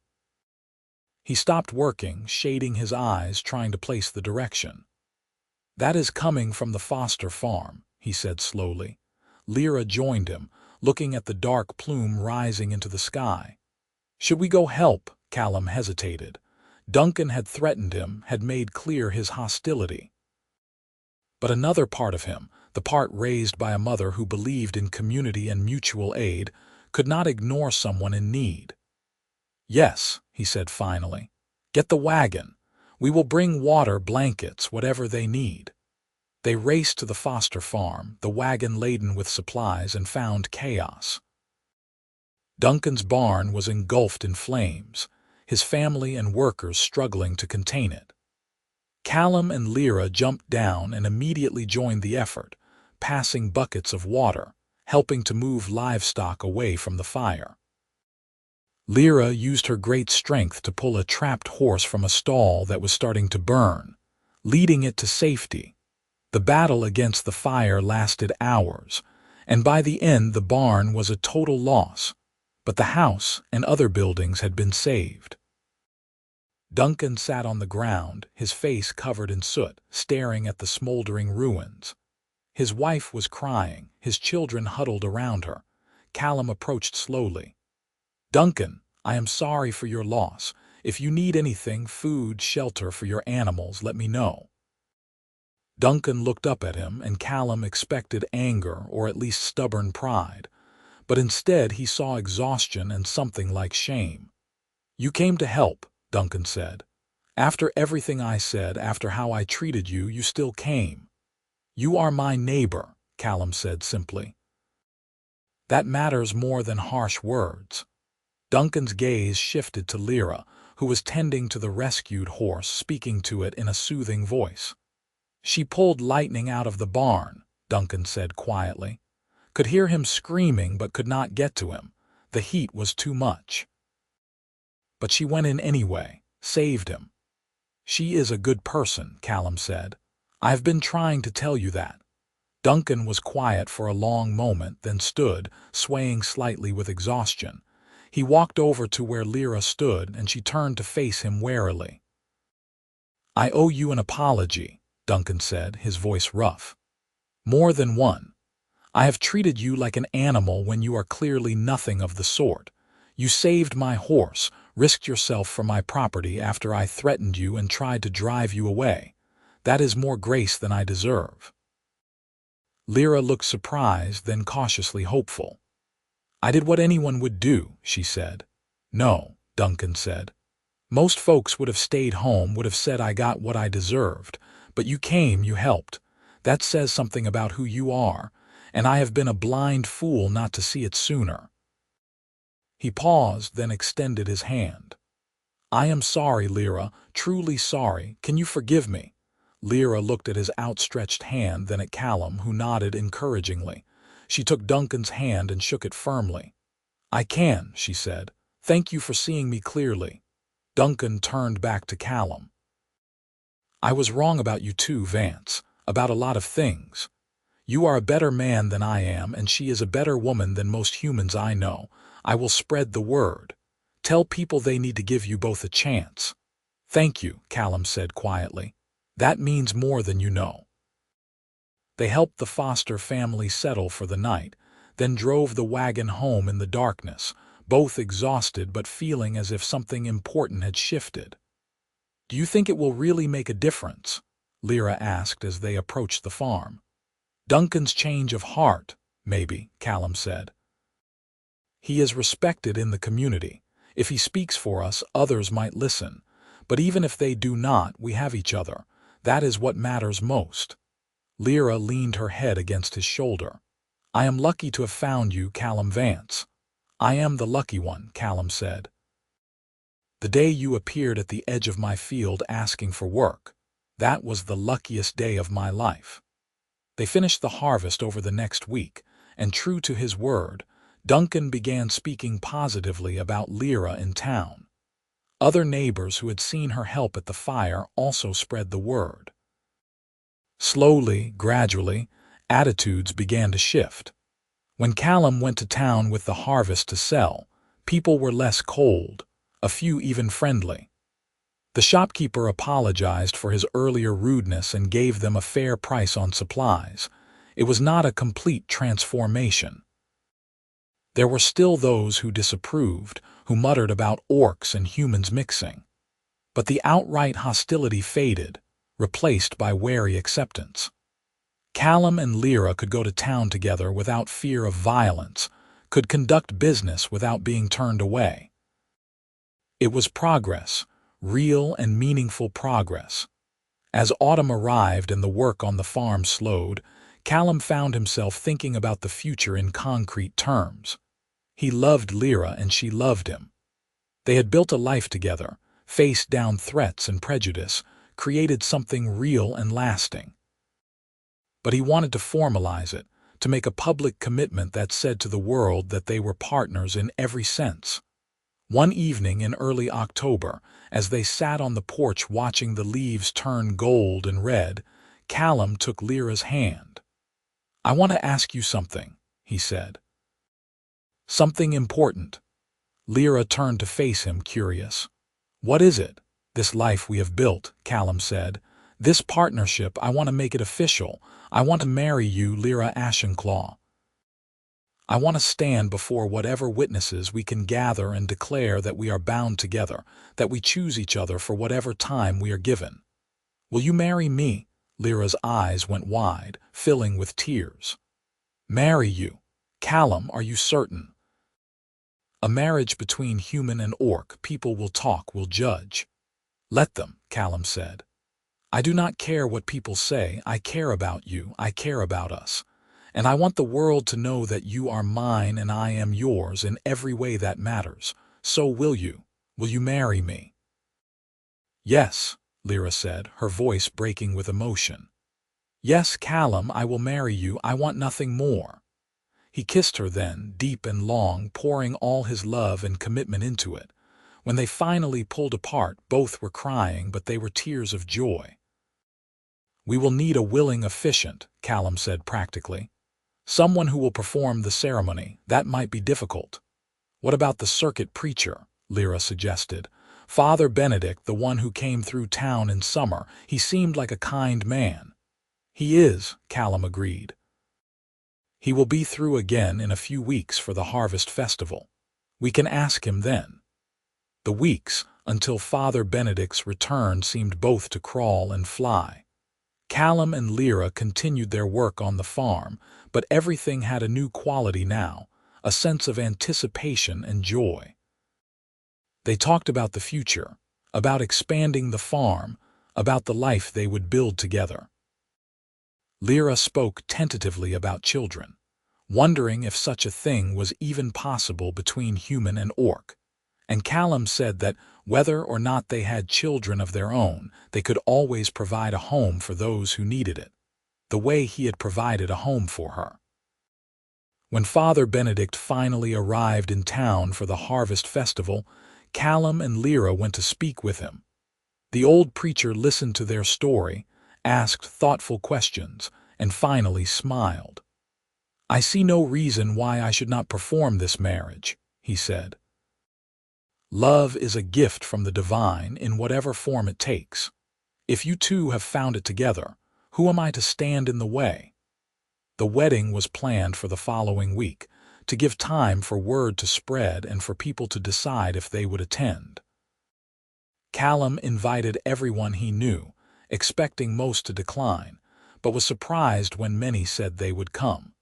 He stopped working, shading his eyes, trying to place the direction. That is coming from the Foster farm, he said slowly. Lira joined him, looking at the dark plume rising into the sky. Should we go help? Callum hesitated. Duncan had threatened him, had made clear his hostility. But another part of him, the part raised by a mother who believed in community and mutual aid, could not ignore someone in need. Yes, he said finally. Get the wagon. We will bring water, blankets, whatever they need. They raced to the Foster farm, the wagon laden with supplies, and found chaos. Duncan's barn was engulfed in flames, his family and workers struggling to contain it. Callum and Lira jumped down and immediately joined the effort, passing buckets of water, helping to move livestock away from the fire. Lira used her great strength to pull a trapped horse from a stall that was starting to burn, leading it to safety. The battle against the fire lasted hours, and by the end the barn was a total loss, but the house and other buildings had been saved. Duncan sat on the ground, his face covered in soot, staring at the smoldering ruins. His wife was crying, his children huddled around her. Callum approached slowly. Duncan, I am sorry for your loss. If you need anything, food, shelter for your animals, let me know. Duncan looked up at him, and Callum expected anger or at least stubborn pride, but instead he saw exhaustion and something like shame. You came to help, Duncan said. After everything I said, after how I treated you, you still came. You are my neighbor, Callum said simply. That matters more than harsh words. Duncan's gaze shifted to Lira, who was tending to the rescued horse, speaking to it in a soothing voice. She pulled Lightning out of the barn, Duncan said quietly. Could hear him screaming but could not get to him. The heat was too much. But she went in anyway, saved him. She is a good person, Callum said. I've been trying to tell you that. Duncan was quiet for a long moment, then stood, swaying slightly with exhaustion. He walked over to where Lira stood, and she turned to face him warily. I owe you an apology, Duncan said, his voice rough. More than one. I have treated you like an animal when you are clearly nothing of the sort. You saved my horse, risked yourself for my property after I threatened you and tried to drive you away. That is more grace than I deserve. Lira looked surprised, then cautiously hopeful. I did what anyone would do, she said. No, Duncan said. Most folks would have stayed home, would have said I got what I deserved. But you came, you helped. That says something about who you are, and I have been a blind fool not to see it sooner. He paused, then extended his hand. I am sorry, Lira, truly sorry. Can you forgive me? Lira looked at his outstretched hand, then at Callum, who nodded encouragingly. She took Duncan's hand and shook it firmly. I can, she said. Thank you for seeing me clearly. Duncan turned back to Callum. I was wrong about you too, Vance, about a lot of things. You are a better man than I am, and she is a better woman than most humans I know. I will spread the word. Tell people they need to give you both a chance. Thank you, Callum said quietly. That means more than you know. They helped the Foster family settle for the night, then drove the wagon home in the darkness, both exhausted but feeling as if something important had shifted. Do you think it will really make a difference? Lira asked as they approached the farm. Duncan's change of heart, maybe, Callum said. He is respected in the community. If he speaks for us, others might listen. But even if they do not, we have each other. That is what matters most. Lira leaned her head against his shoulder. I am lucky to have found you, Callum Vance. I am the lucky one, Callum said. The day you appeared at the edge of my field asking for work, that was the luckiest day of my life. They finished the harvest over the next week, and true to his word, Duncan began speaking positively about Lira in town. Other neighbors who had seen her help at the fire also spread the word. Slowly, gradually, attitudes began to shift. When Callum went to town with the harvest to sell, people were less cold, a few even friendly. The shopkeeper apologized for his earlier rudeness and gave them a fair price on supplies. It was not a complete transformation. There were still those who disapproved, who muttered about orcs and humans mixing. But the outright hostility faded, replaced by wary acceptance. Callum and Lira could go to town together without fear of violence, could conduct business without being turned away. It was progress, real and meaningful progress. As autumn arrived and the work on the farm slowed, Callum found himself thinking about the future in concrete terms. He loved Lira and she loved him. They had built a life together, faced down threats and prejudice, created something real and lasting. But he wanted to formalize it, to make a public commitment that said to the world that they were partners in every sense. One evening in early October, as they sat on the porch watching the leaves turn gold and red, Callum took Lira's hand. I want to ask you something, he said. Something important. Lira turned to face him, curious. What is it? This life we have built, Callum said. This partnership, I want to make it official. I want to marry you, Lira Ashenclaw. I want to stand before whatever witnesses we can gather and declare that we are bound together, that we choose each other for whatever time we are given. Will you marry me? Lira's eyes went wide, filling with tears. Marry you? Callum, are you certain? A marriage between human and orc, people will talk, will judge. Let them, Callum said. I do not care what people say. I care about you. I care about us. And I want the world to know that you are mine and I am yours in every way that matters. So will you? Will you marry me? Yes, Lira said, her voice breaking with emotion. Yes, Callum, I will marry you. I want nothing more. He kissed her then, deep and long, pouring all his love and commitment into it. When they finally pulled apart, both were crying, but they were tears of joy. We will need a willing officiant, Callum said practically. Someone who will perform the ceremony. That might be difficult. What about the circuit preacher? Lira suggested. Father Benedict, the one who came through town in summer. He seemed like a kind man. He is, Callum agreed. He will be through again in a few weeks for the harvest festival. We can ask him then. The weeks, until Father Benedict's return, seemed both to crawl and fly. Callum and Lira continued their work on the farm, but everything had a new quality now, a sense of anticipation and joy. They talked about the future, about expanding the farm, about the life they would build together. Lira spoke tentatively about children, wondering if such a thing was even possible between human and orc. And Callum said that whether or not they had children of their own, they could always provide a home for those who needed it, the way he had provided a home for her. When Father Benedict finally arrived in town for the harvest festival, Callum and Lira went to speak with him. The old preacher listened to their story, asked thoughtful questions, and finally smiled. I see no reason why I should not perform this marriage, he said. Love is a gift from the divine in whatever form it takes. If you two have found it together, who am I to stand in the way? The wedding was planned for the following week, to give time for word to spread and for people to decide if they would attend. Callum invited everyone he knew, expecting most to decline, but was surprised when many said they would come.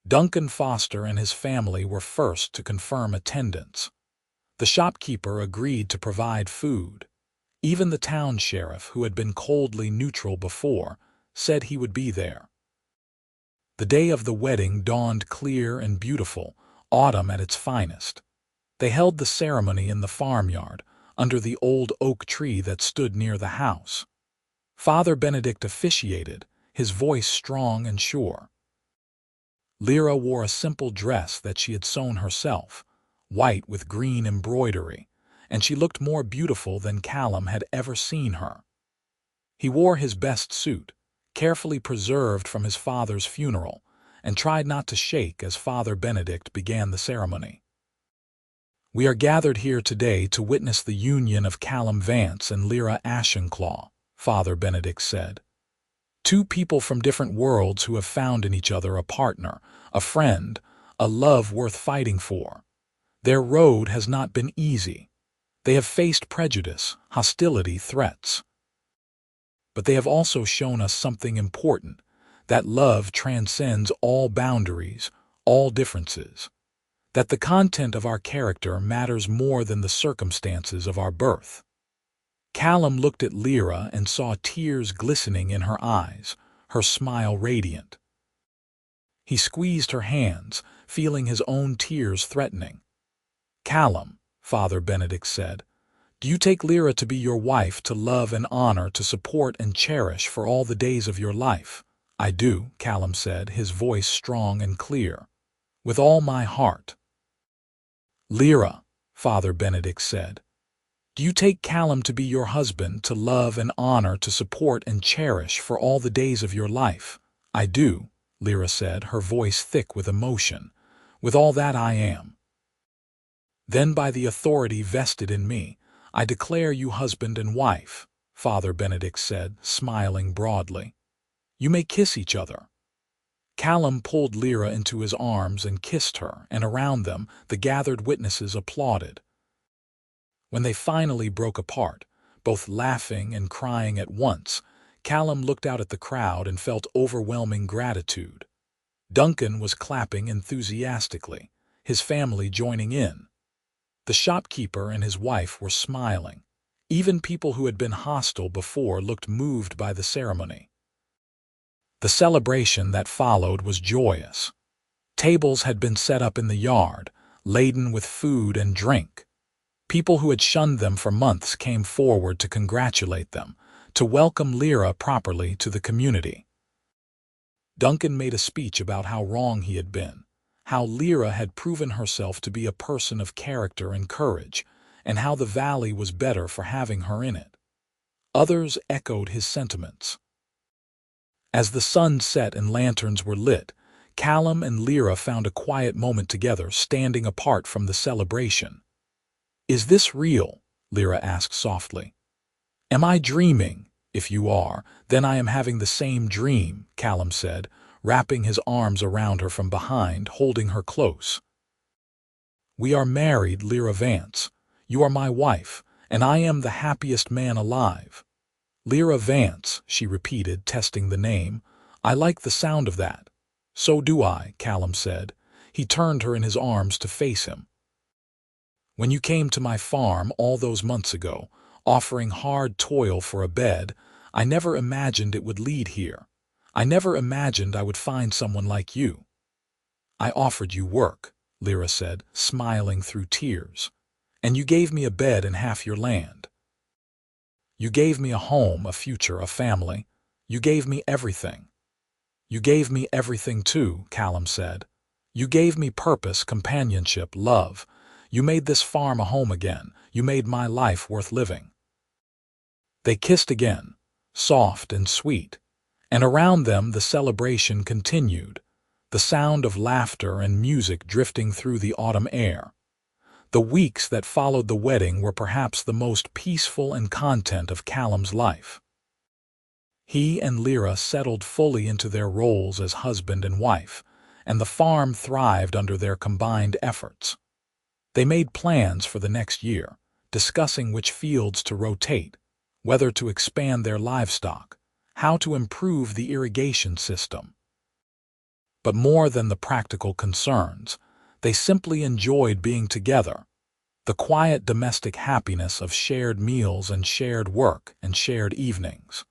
Duncan Foster and his family were first to confirm attendance. The shopkeeper agreed to provide food. Even the town sheriff, who had been coldly neutral before, said he would be there. The day of the wedding dawned clear and beautiful, autumn at its finest. They held the ceremony in the farmyard, under the old oak tree that stood near the house. Father Benedict officiated, his voice strong and sure. Lira wore a simple dress that she had sewn herself, white with green embroidery, and she looked more beautiful than Callum had ever seen her. He wore his best suit, carefully preserved from his father's funeral, and tried not to shake as Father Benedict began the ceremony. We are gathered here today to witness the union of Callum Vance and Lira Ashenclaw, Father Benedict said. Two people from different worlds who have found in each other a partner, a friend, a love worth fighting for. Their road has not been easy. They have faced prejudice, hostility, threats. But they have also shown us something important, that love transcends all boundaries, all differences. That the content of our character matters more than the circumstances of our birth. Callum looked at Lira and saw tears glistening in her eyes, her smile radiant. He squeezed her hands, feeling his own tears threatening. Callum, Father Benedict said, do you take Lira to be your wife, to love and honor, to support and cherish for all the days of your life? I do, Callum said, his voice strong and clear. With all my heart. Lira, Father Benedict said, do you take Callum to be your husband, to love and honor, to support and cherish for all the days of your life? I do, Lira said, her voice thick with emotion. With all that I am. Then by the authority vested in me, I declare you husband and wife, Father Benedict said, smiling broadly. You may kiss each other. Callum pulled Lira into his arms and kissed her, and around them the gathered witnesses applauded. When they finally broke apart, both laughing and crying at once, Callum looked out at the crowd and felt overwhelming gratitude. Duncan was clapping enthusiastically, his family joining in. The shopkeeper and his wife were smiling. Even people who had been hostile before looked moved by the ceremony. The celebration that followed was joyous. Tables had been set up in the yard, laden with food and drink. People who had shunned them for months came forward to congratulate them, to welcome Lira properly to the community. Duncan made a speech about how wrong he had been, how Lira had proven herself to be a person of character and courage, and how the valley was better for having her in it. Others echoed his sentiments. As the sun set and lanterns were lit, Callum and Lira found a quiet moment together, standing apart from the celebration. "Is this real?" Lira asked softly. "Am I dreaming? If you are, then I am having the same dream," Callum said, wrapping his arms around her from behind, holding her close. "We are married, Lira Vance. You are my wife, and I am the happiest man alive." "Lira Vance," she repeated, testing the name. "I like the sound of that." "So do I," Callum said. He turned her in his arms to face him. "When you came to my farm all those months ago, offering hard toil for a bed, I never imagined it would lead here. I never imagined I would find someone like you." "I offered you work," Lira said, smiling through tears. "And you gave me a bed and half your land. You gave me a home, a future, a family. You gave me everything." "You gave me everything too," Callum said. "You gave me purpose, companionship, love. You made this farm a home again. You made my life worth living." They kissed again, soft and sweet, and around them the celebration continued, the sound of laughter and music drifting through the autumn air. The weeks that followed the wedding were perhaps the most peaceful and content of Callum's life. He and Lira settled fully into their roles as husband and wife, and the farm thrived under their combined efforts. They made plans for the next year, discussing which fields to rotate, whether to expand their livestock, how to improve the irrigation system. But more than the practical concerns, they simply enjoyed being together, the quiet domestic happiness of shared meals and shared work and shared evenings.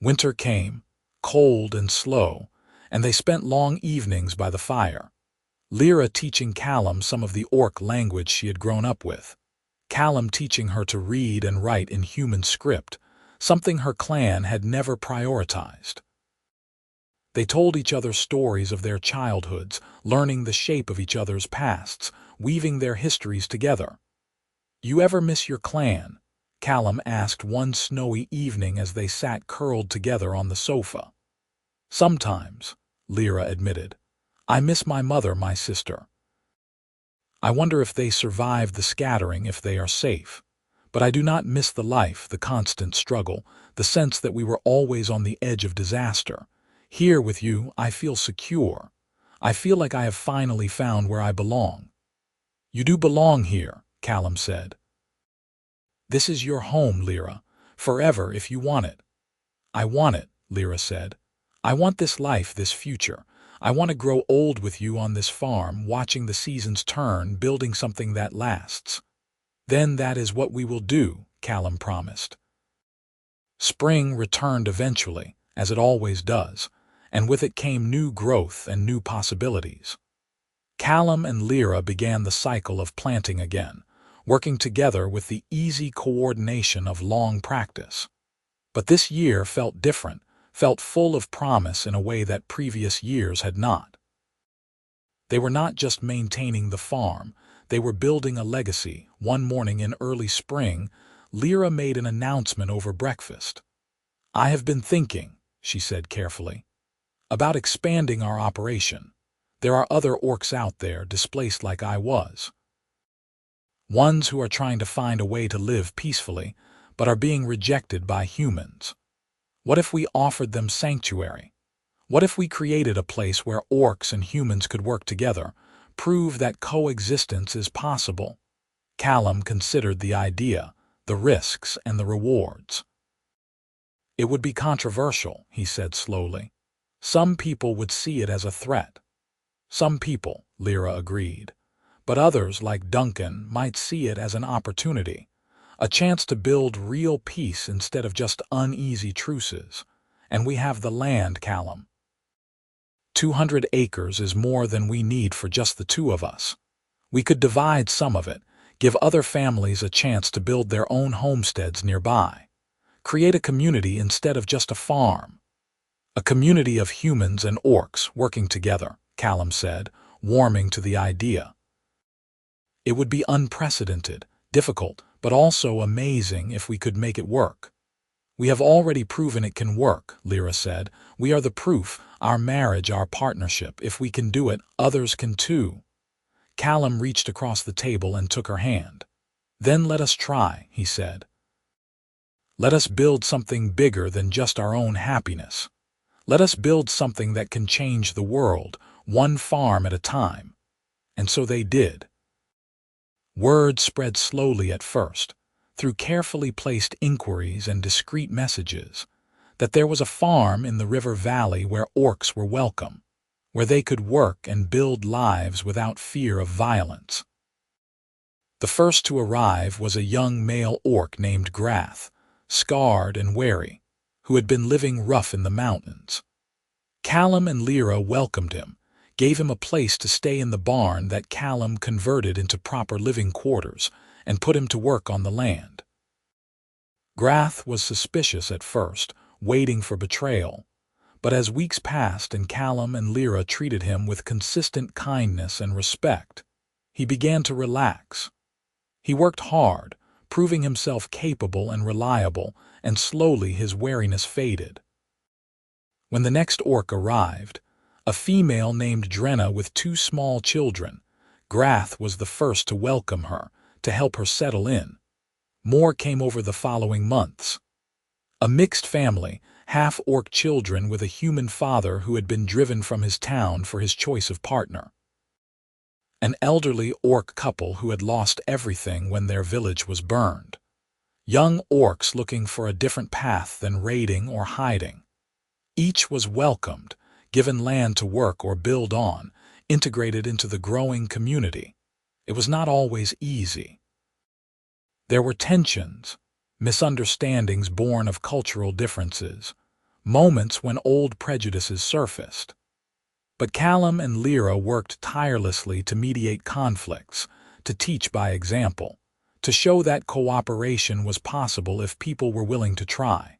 Winter came, cold and slow, and they spent long evenings by the fire, Lira teaching Callum some of the orc language she had grown up with, Callum teaching her to read and write in human script, something her clan had never prioritized. They told each other stories of their childhoods, learning the shape of each other's pasts, weaving their histories together. "You ever miss your clan?" Callum asked one snowy evening as they sat curled together on the sofa. "Sometimes," Lira admitted. "I miss my mother, my sister. I wonder if they survived the scattering, if they are safe. But I do not miss the life, the constant struggle, the sense that we were always on the edge of disaster. Here with you, I feel secure. I feel like I have finally found where I belong." "You do belong here," Callum said. "This is your home, Lira, forever if you want it." "I want it," Lira said. "I want this life, this future. I want to grow old with you on this farm, watching the seasons turn, building something that lasts." "Then that is what we will do," Callum promised. Spring returned eventually, as it always does, and with it came new growth and new possibilities. Callum and Lira began the cycle of planting again, working together with the easy coordination of long practice. But this year felt different, felt full of promise in a way that previous years had not. They were not just maintaining the farm, they were building a legacy. One morning in early spring, Lira made an announcement over breakfast. "I have been thinking," she said carefully, "about expanding our operation. There are other orcs out there, displaced like I was. Ones who are trying to find a way to live peacefully, but are being rejected by humans. What if we offered them sanctuary? What if we created a place where orcs and humans could work together, prove that coexistence is possible?" Callum considered the idea, the risks and the rewards. "It would be controversial," he said slowly. "Some people would see it as a threat." "Some people," Lira agreed. "But others, like Duncan, might see it as an opportunity. A chance to build real peace instead of just uneasy truces. And we have the land, Callum. 200 acres is more than we need for just the two of us. We could divide some of it, give other families a chance to build their own homesteads nearby. Create a community instead of just a farm. A community of humans and orcs working together, Callum said, warming to the idea. It would be unprecedented, difficult, but also amazing if we could make it work. We have already proven it can work, Lira said. We are the proof, our marriage, our partnership. If we can do it, others can too. Callum reached across the table and took her hand. Then let us try, he said. Let us build something bigger than just our own happiness. Let us build something that can change the world, one farm at a time. And so they did. Word spread slowly at first, through carefully placed inquiries and discreet messages, that there was a farm in the river valley where orcs were welcome, where they could work and build lives without fear of violence. The first to arrive was a young male orc named Grath, scarred and wary, who had been living rough in the mountains. Callum and Lira welcomed him, gave him a place to stay in the barn that Callum converted into proper living quarters, and put him to work on the land. Grath was suspicious at first, waiting for betrayal, but as weeks passed and Callum and Lira treated him with consistent kindness and respect, he began to relax. He worked hard, proving himself capable and reliable, and slowly his wariness faded. When the next orc arrived, a female named Drenna with 2 small children, Grath was the first to welcome her, to help her settle in. More came over the following months. A mixed family, half-orc children with a human father who had been driven from his town for his choice of partner. An elderly orc couple who had lost everything when their village was burned. Young orcs looking for a different path than raiding or hiding. Each was welcomed, given land to work or build on, integrated into the growing community. It was not always easy. There were tensions, misunderstandings born of cultural differences, moments when old prejudices surfaced. But Callum and Lira worked tirelessly to mediate conflicts, to teach by example, to show that cooperation was possible if people were willing to try.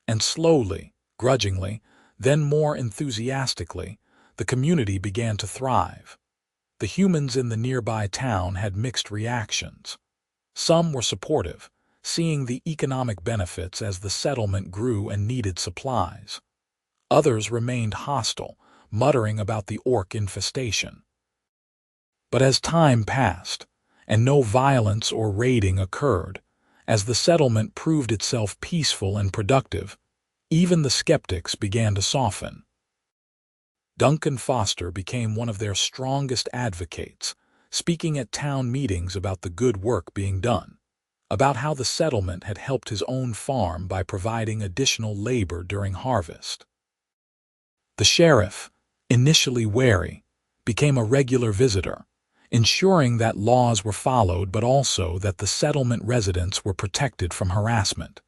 And slowly, grudgingly, then more enthusiastically, the community began to thrive. The humans in the nearby town had mixed reactions. Some were supportive, seeing the economic benefits as the settlement grew and needed supplies. Others remained hostile, muttering about the orc infestation. But as time passed, and no violence or raiding occurred, as the settlement proved itself peaceful and productive, even the skeptics began to soften. Duncan Foster became one of their strongest advocates, speaking at town meetings about the good work being done, about how the settlement had helped his own farm by providing additional labor during harvest. The sheriff, initially wary, became a regular visitor, ensuring that laws were followed but also that the settlement residents were protected from harassment.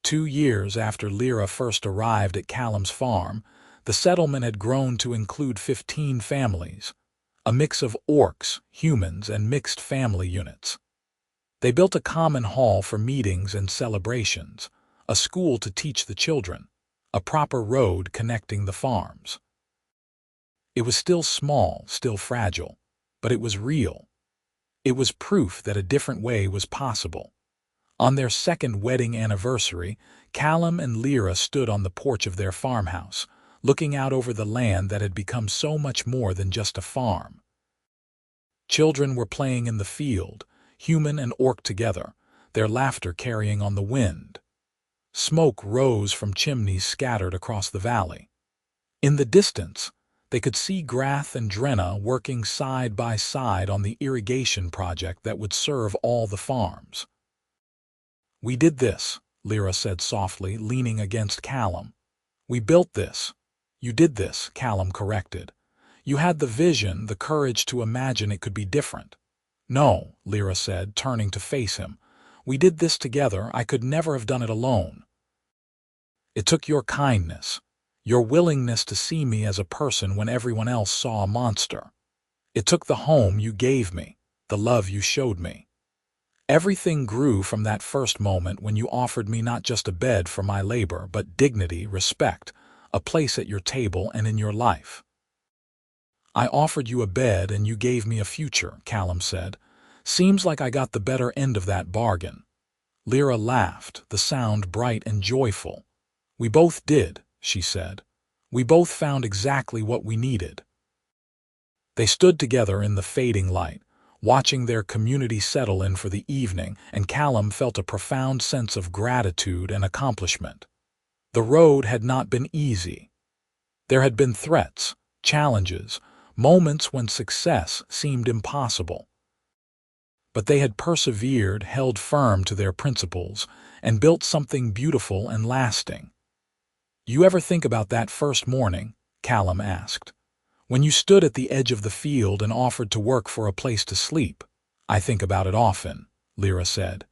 2 years after Lira first arrived at Callum's farm, the settlement had grown to include 15 families, a mix of orcs, humans, and mixed family units. They built a common hall for meetings and celebrations, a school to teach the children, a proper road connecting the farms. It was still small, still fragile, but it was real. It was proof that a different way was possible. On their second wedding anniversary, Callum and Lira stood on the porch of their farmhouse, looking out over the land that had become so much more than just a farm. Children were playing in the field, human and orc together, their laughter carrying on the wind. Smoke rose from chimneys scattered across the valley. In the distance, they could see Grath and Drenna working side by side on the irrigation project that would serve all the farms. "We did this," Lira said softly, leaning against Callum. "We built this." "You did this," Callum corrected. "You had the vision, the courage to imagine it could be different. No, Lira said, turning to face him. We did this together. I could never have done it alone. It took your kindness, your willingness to see me as a person when everyone else saw a monster. It took the home you gave me, the love you showed me. Everything grew from that first moment when you offered me not just a bed for my labor, but dignity, respect, a place at your table and in your life. I offered you a bed and you gave me a future, Callum said. Seems like I got the better end of that bargain. Lira laughed, the sound bright and joyful. We both did, she said. We both found exactly what we needed. They stood together in the fading light, watching their community settle in for the evening, and Callum felt a profound sense of gratitude and accomplishment. The road had not been easy. There had been threats, challenges, moments when success seemed impossible. But they had persevered, held firm to their principles, and built something beautiful and lasting. You ever think about that first morning? Callum asked. When you stood at the edge of the field and offered to work for a place to sleep. I think about it often, Lira said.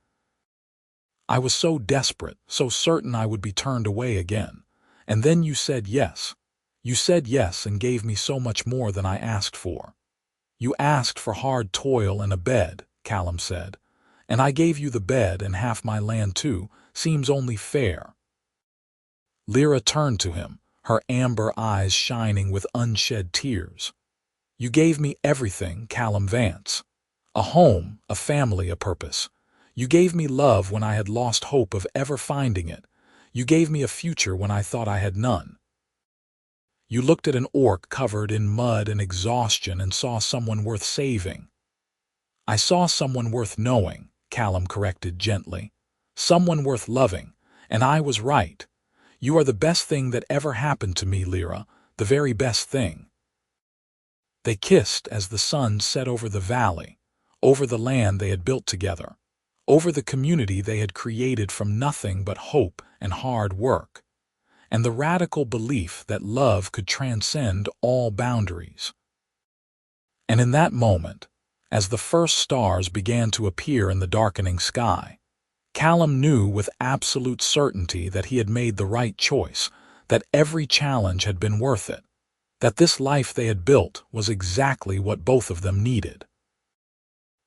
I was so desperate, so certain I would be turned away again. And then you said yes. You said yes and gave me so much more than I asked for. You asked for hard toil and a bed, Callum said. And I gave you the bed and half my land too. Seems only fair. Lira turned to him, her amber eyes shining with unshed tears. You gave me everything, Callum Vance. A home, a family, a purpose. You gave me love when I had lost hope of ever finding it. You gave me a future when I thought I had none. You looked at an orc covered in mud and exhaustion and saw someone worth saving. I saw someone worth knowing, Callum corrected gently. Someone worth loving, and I was right. You are the best thing that ever happened to me, Lira, the very best thing. They kissed as the sun set over the valley, over the land they had built together, over the community they had created from nothing but hope and hard work, and the radical belief that love could transcend all boundaries. And in that moment, as the first stars began to appear in the darkening sky, Callum knew with absolute certainty that he had made the right choice, that every challenge had been worth it, that this life they had built was exactly what both of them needed.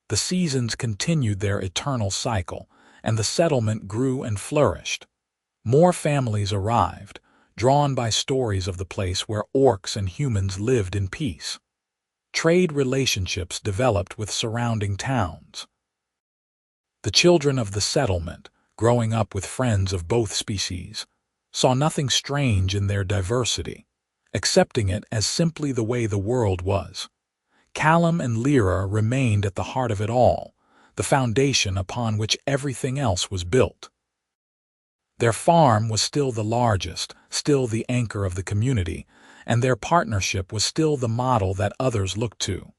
The seasons continued their eternal cycle, and the settlement grew and flourished. More families arrived, drawn by stories of the place where orcs and humans lived in peace. Trade relationships developed with surrounding towns. The children of the settlement, growing up with friends of both species, saw nothing strange in their diversity, accepting it as simply the way the world was. Callum and Lira remained at the heart of it all, the foundation upon which everything else was built. Their farm was still the largest, still the anchor of the community, and their partnership was still the model that others looked to.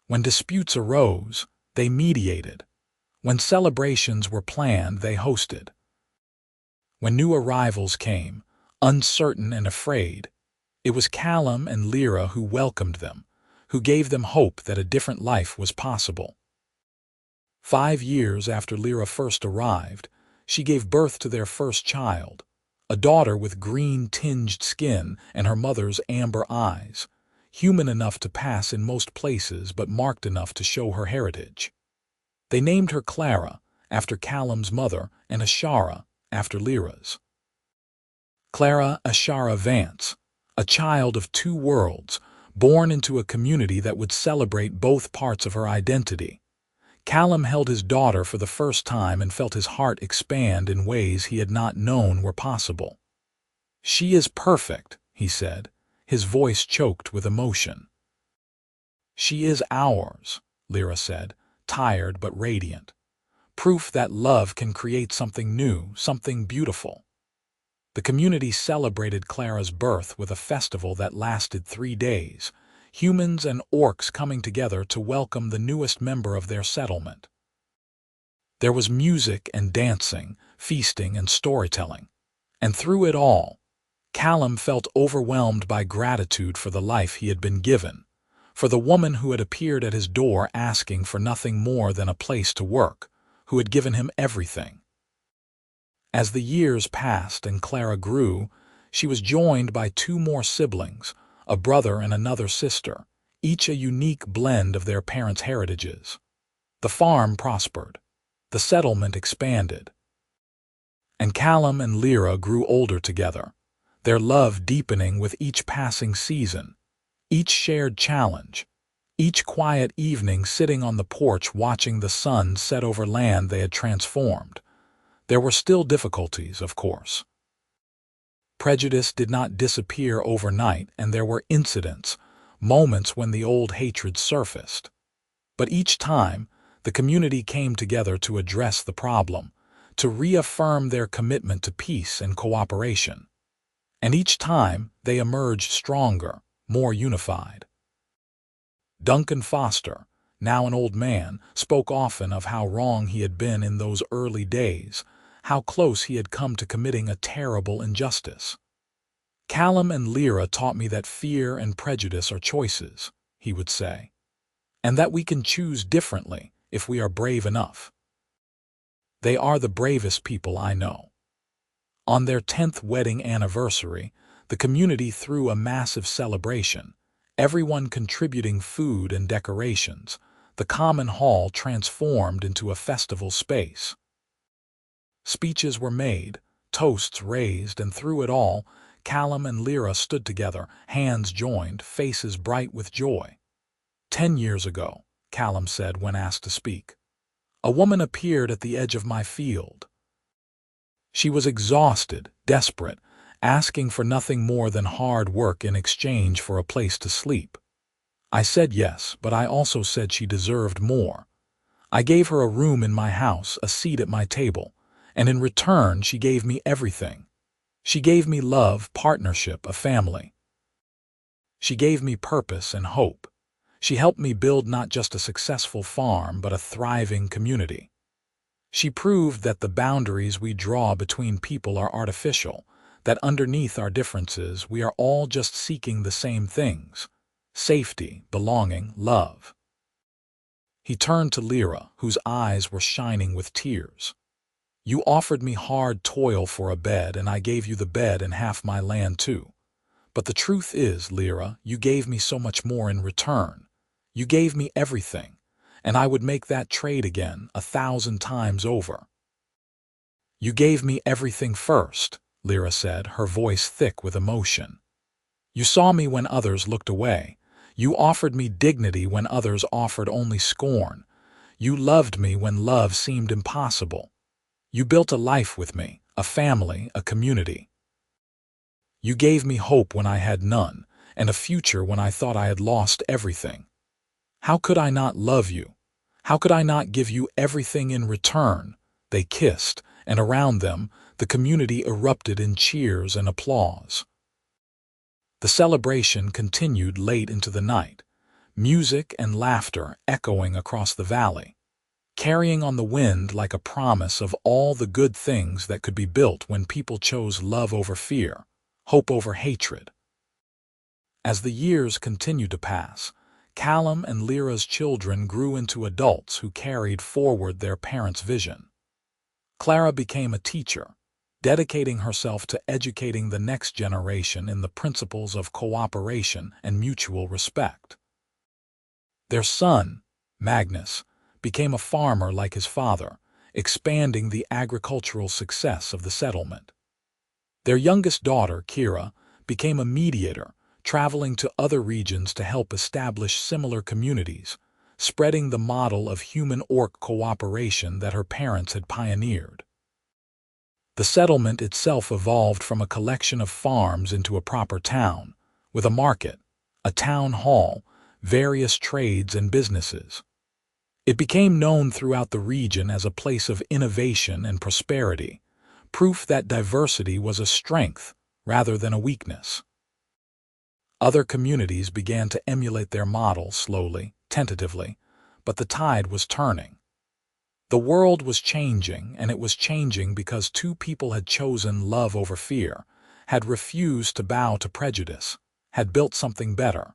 When disputes arose, they mediated. When celebrations were planned, they hosted. When new arrivals came, uncertain and afraid, it was Callum and Lira who welcomed them, who gave them hope that a different life was possible. 5 years after Lira first arrived, she gave birth to their first child, a daughter with green-tinged skin and her mother's amber eyes, human enough to pass in most places but marked enough to show her heritage. They named her Clara, after Callum's mother, and Ashara, after Lira's. Lira Vance, a child of two worlds, born into a community that would celebrate both parts of her identity. Callum held his daughter for the first time and felt his heart expand in ways he had not known were possible. She is perfect, he said, his voice choked with emotion. She is ours, Lira said, tired but radiant. Proof that love can create something new, something beautiful. The community celebrated Clara's birth with a festival that lasted 3 days, humans and orcs coming together to welcome the newest member of their settlement. There was music and dancing, feasting and storytelling, and through it all, Callum felt overwhelmed by gratitude for the life he had been given, for the woman who had appeared at his door asking for nothing more than a place to work, who had given him everything. As the years passed and Clara grew, she was joined by two more siblings, a brother and another sister, each a unique blend of their parents' heritages. The farm prospered. The settlement expanded. And Callum and Lira grew older together, their love deepening with each passing season, each shared challenge, each quiet evening sitting on the porch watching the sun set over land they had transformed. There were still difficulties, of course. Prejudice did not disappear overnight, and there were incidents, moments when the old hatred surfaced. But each time, the community came together to address the problem, to reaffirm their commitment to peace and cooperation. And each time, they emerged stronger, more unified. Duncan Foster, now an old man, spoke often of how wrong he had been in those early days, how close he had come to committing a terrible injustice. "Callum and Lira taught me that fear and prejudice are choices," he would say, "and that we can choose differently if we are brave enough. They are the bravest people I know." On their 10th wedding anniversary, the community threw a massive celebration, everyone contributing food and decorations, the common hall transformed into a festival space. Speeches were made, toasts raised, and through it all, Callum and Lira stood together, hands joined, faces bright with joy. 10 years ago, Callum said when asked to speak, a woman appeared at the edge of my field. She was exhausted, desperate, asking for nothing more than hard work in exchange for a place to sleep. I said yes, but I also said she deserved more. I gave her a room in my house, a seat at my table, and in return she gave me everything. She gave me love, partnership, a family. She gave me purpose and hope. She helped me build not just a successful farm, but a thriving community. She proved that the boundaries we draw between people are artificial, that underneath our differences we are all just seeking the same things: safety, belonging, love. He turned to Lira, whose eyes were shining with tears. "You offered me hard toil for a bed, and I gave you the bed and half my land too. But the truth is, Lira, you gave me so much more in return. You gave me everything, and I would make that trade again 1,000 times over." "You gave me everything first," Lira said, her voice thick with emotion. "You saw me when others looked away. You offered me dignity when others offered only scorn. You loved me when love seemed impossible. You built a life with me, a family, a community. You gave me hope when I had none, and a future when I thought I had lost everything. How could I not love you? How could I not give you everything in return?" They kissed, and around them, the community erupted in cheers and applause. The celebration continued late into the night, music and laughter echoing across the valley, carrying on the wind like a promise of all the good things that could be built when people chose love over fear, hope over hatred. As the years continued to pass, Callum and Lira's children grew into adults who carried forward their parents' vision. Clara became a teacher, dedicating herself to educating the next generation in the principles of cooperation and mutual respect. Their son, Magnus, became a farmer like his father, expanding the agricultural success of the settlement. Their youngest daughter, Kira, became a mediator, traveling to other regions to help establish similar communities, spreading the model of human-orc cooperation that her parents had pioneered. The settlement itself evolved from a collection of farms into a proper town, with a market, a town hall, various trades and businesses. It became known throughout the region as a place of innovation and prosperity, proof that diversity was a strength rather than a weakness. Other communities began to emulate their model slowly, tentatively, but the tide was turning. The world was changing, and it was changing because two people had chosen love over fear, had refused to bow to prejudice, had built something better.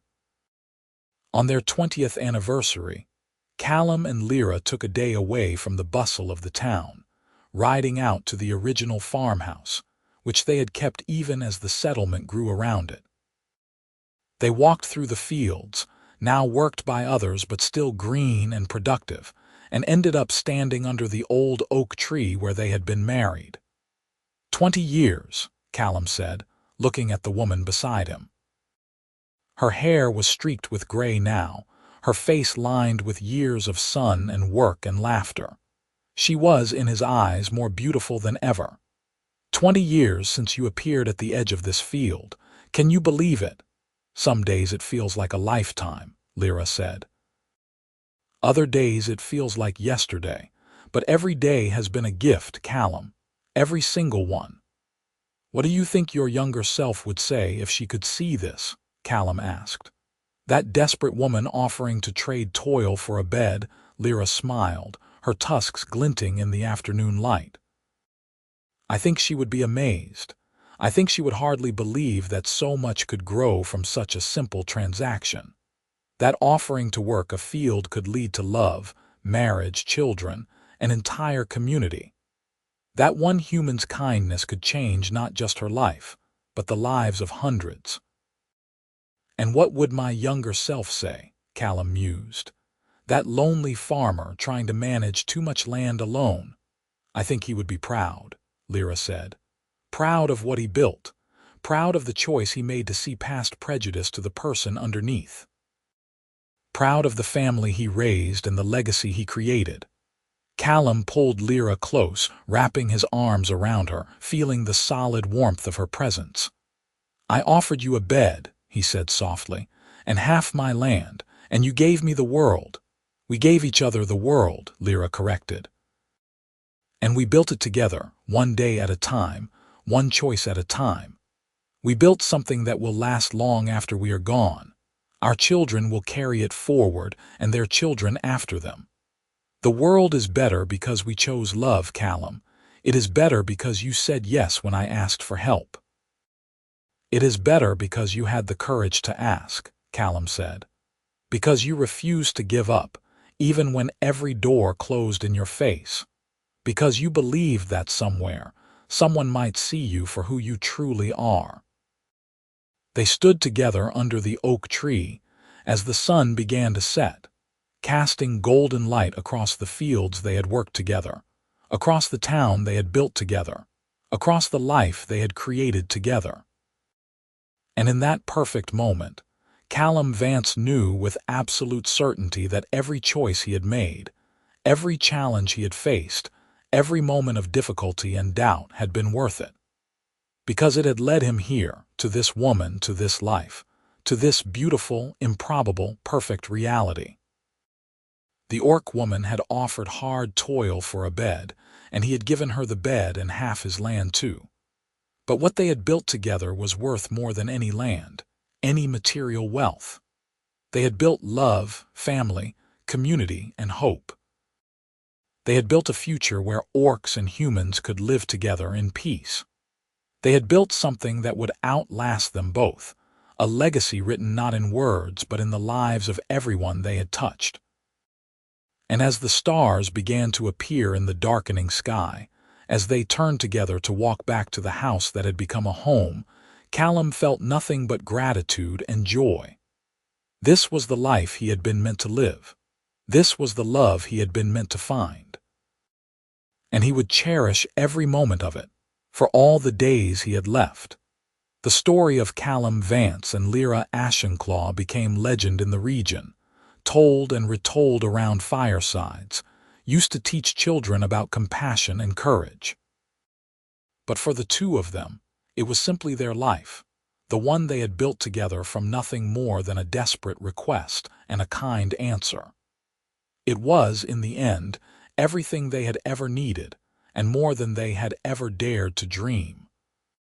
On their 20th anniversary, Callum and Lira took a day away from the bustle of the town, riding out to the original farmhouse, which they had kept even as the settlement grew around it. They walked through the fields, now worked by others but still green and productive, and ended up standing under the old oak tree where they had been married. 20 years, Callum said, looking at the woman beside him. Her hair was streaked with gray now, her face lined with years of sun and work and laughter. She was, in his eyes, more beautiful than ever. 20 years since you appeared at the edge of this field. Can you believe it? Some days it feels like a lifetime, Lira said. Other days it feels like yesterday, but every day has been a gift, Callum. Every single one. What do you think your younger self would say if she could see this? Callum asked. That desperate woman offering to trade Toil for a bed, Lira smiled, her tusks glinting in the afternoon light. I think she would be amazed. I think she would hardly believe that so much could grow from such a simple transaction. That offering to work a field could lead to love, marriage, children, an entire community. That one human's kindness could change not just her life, but the lives of hundreds. And what would my younger self say? Callum mused. That lonely farmer trying to manage too much land alone. I think he would be proud, Lira said. Proud of what he built. Proud of the choice he made to see past prejudice to the person underneath. Proud of the family he raised and the legacy he created. Callum pulled Lira close, wrapping his arms around her, feeling the solid warmth of her presence. I offered you a bed, he said softly, and half my land, and you gave me the world. We gave each other the world, Lira corrected. And we built it together, one day at a time, one choice at a time. We built something that will last long after we are gone. Our children will carry it forward, and their children after them. The world is better because we chose love, Callum. It is better because you said yes when I asked for help. It is better because you had the courage to ask, Callum said. Because you refused to give up, even when every door closed in your face. Because you believed that somewhere, someone might see you for who you truly are. They stood together under the oak tree as the sun began to set, casting golden light across the fields they had worked together, across the town they had built together, across the life they had created together. And in that perfect moment, Callum Vance knew with absolute certainty that every choice he had made, every challenge he had faced, every moment of difficulty and doubt had been worth it. Because it had led him here, to this woman, to this life, to this beautiful, improbable, perfect reality. The orc woman had offered hard toil for a bed, and he had given her the bed and half his land too. But what they had built together was worth more than any land, any material wealth. They had built love, family, community, and hope. They had built a future where orcs and humans could live together in peace. They had built something that would outlast them both, a legacy written not in words but in the lives of everyone they had touched. And as the stars began to appear in the darkening sky, as they turned together to walk back to the house that had become a home, Callum felt nothing but gratitude and joy. This was the life he had been meant to live. This was the love he had been meant to find. And he would cherish every moment of it, for all the days he had left. The story of Callum Vance and Lira Ashenclaw became legend in the region, told and retold around firesides, used to teach children about compassion and courage. But for the two of them, it was simply their life, the one they had built together from nothing more than a desperate request and a kind answer. It was, in the end, everything they had ever needed, and more than they had ever dared to dream.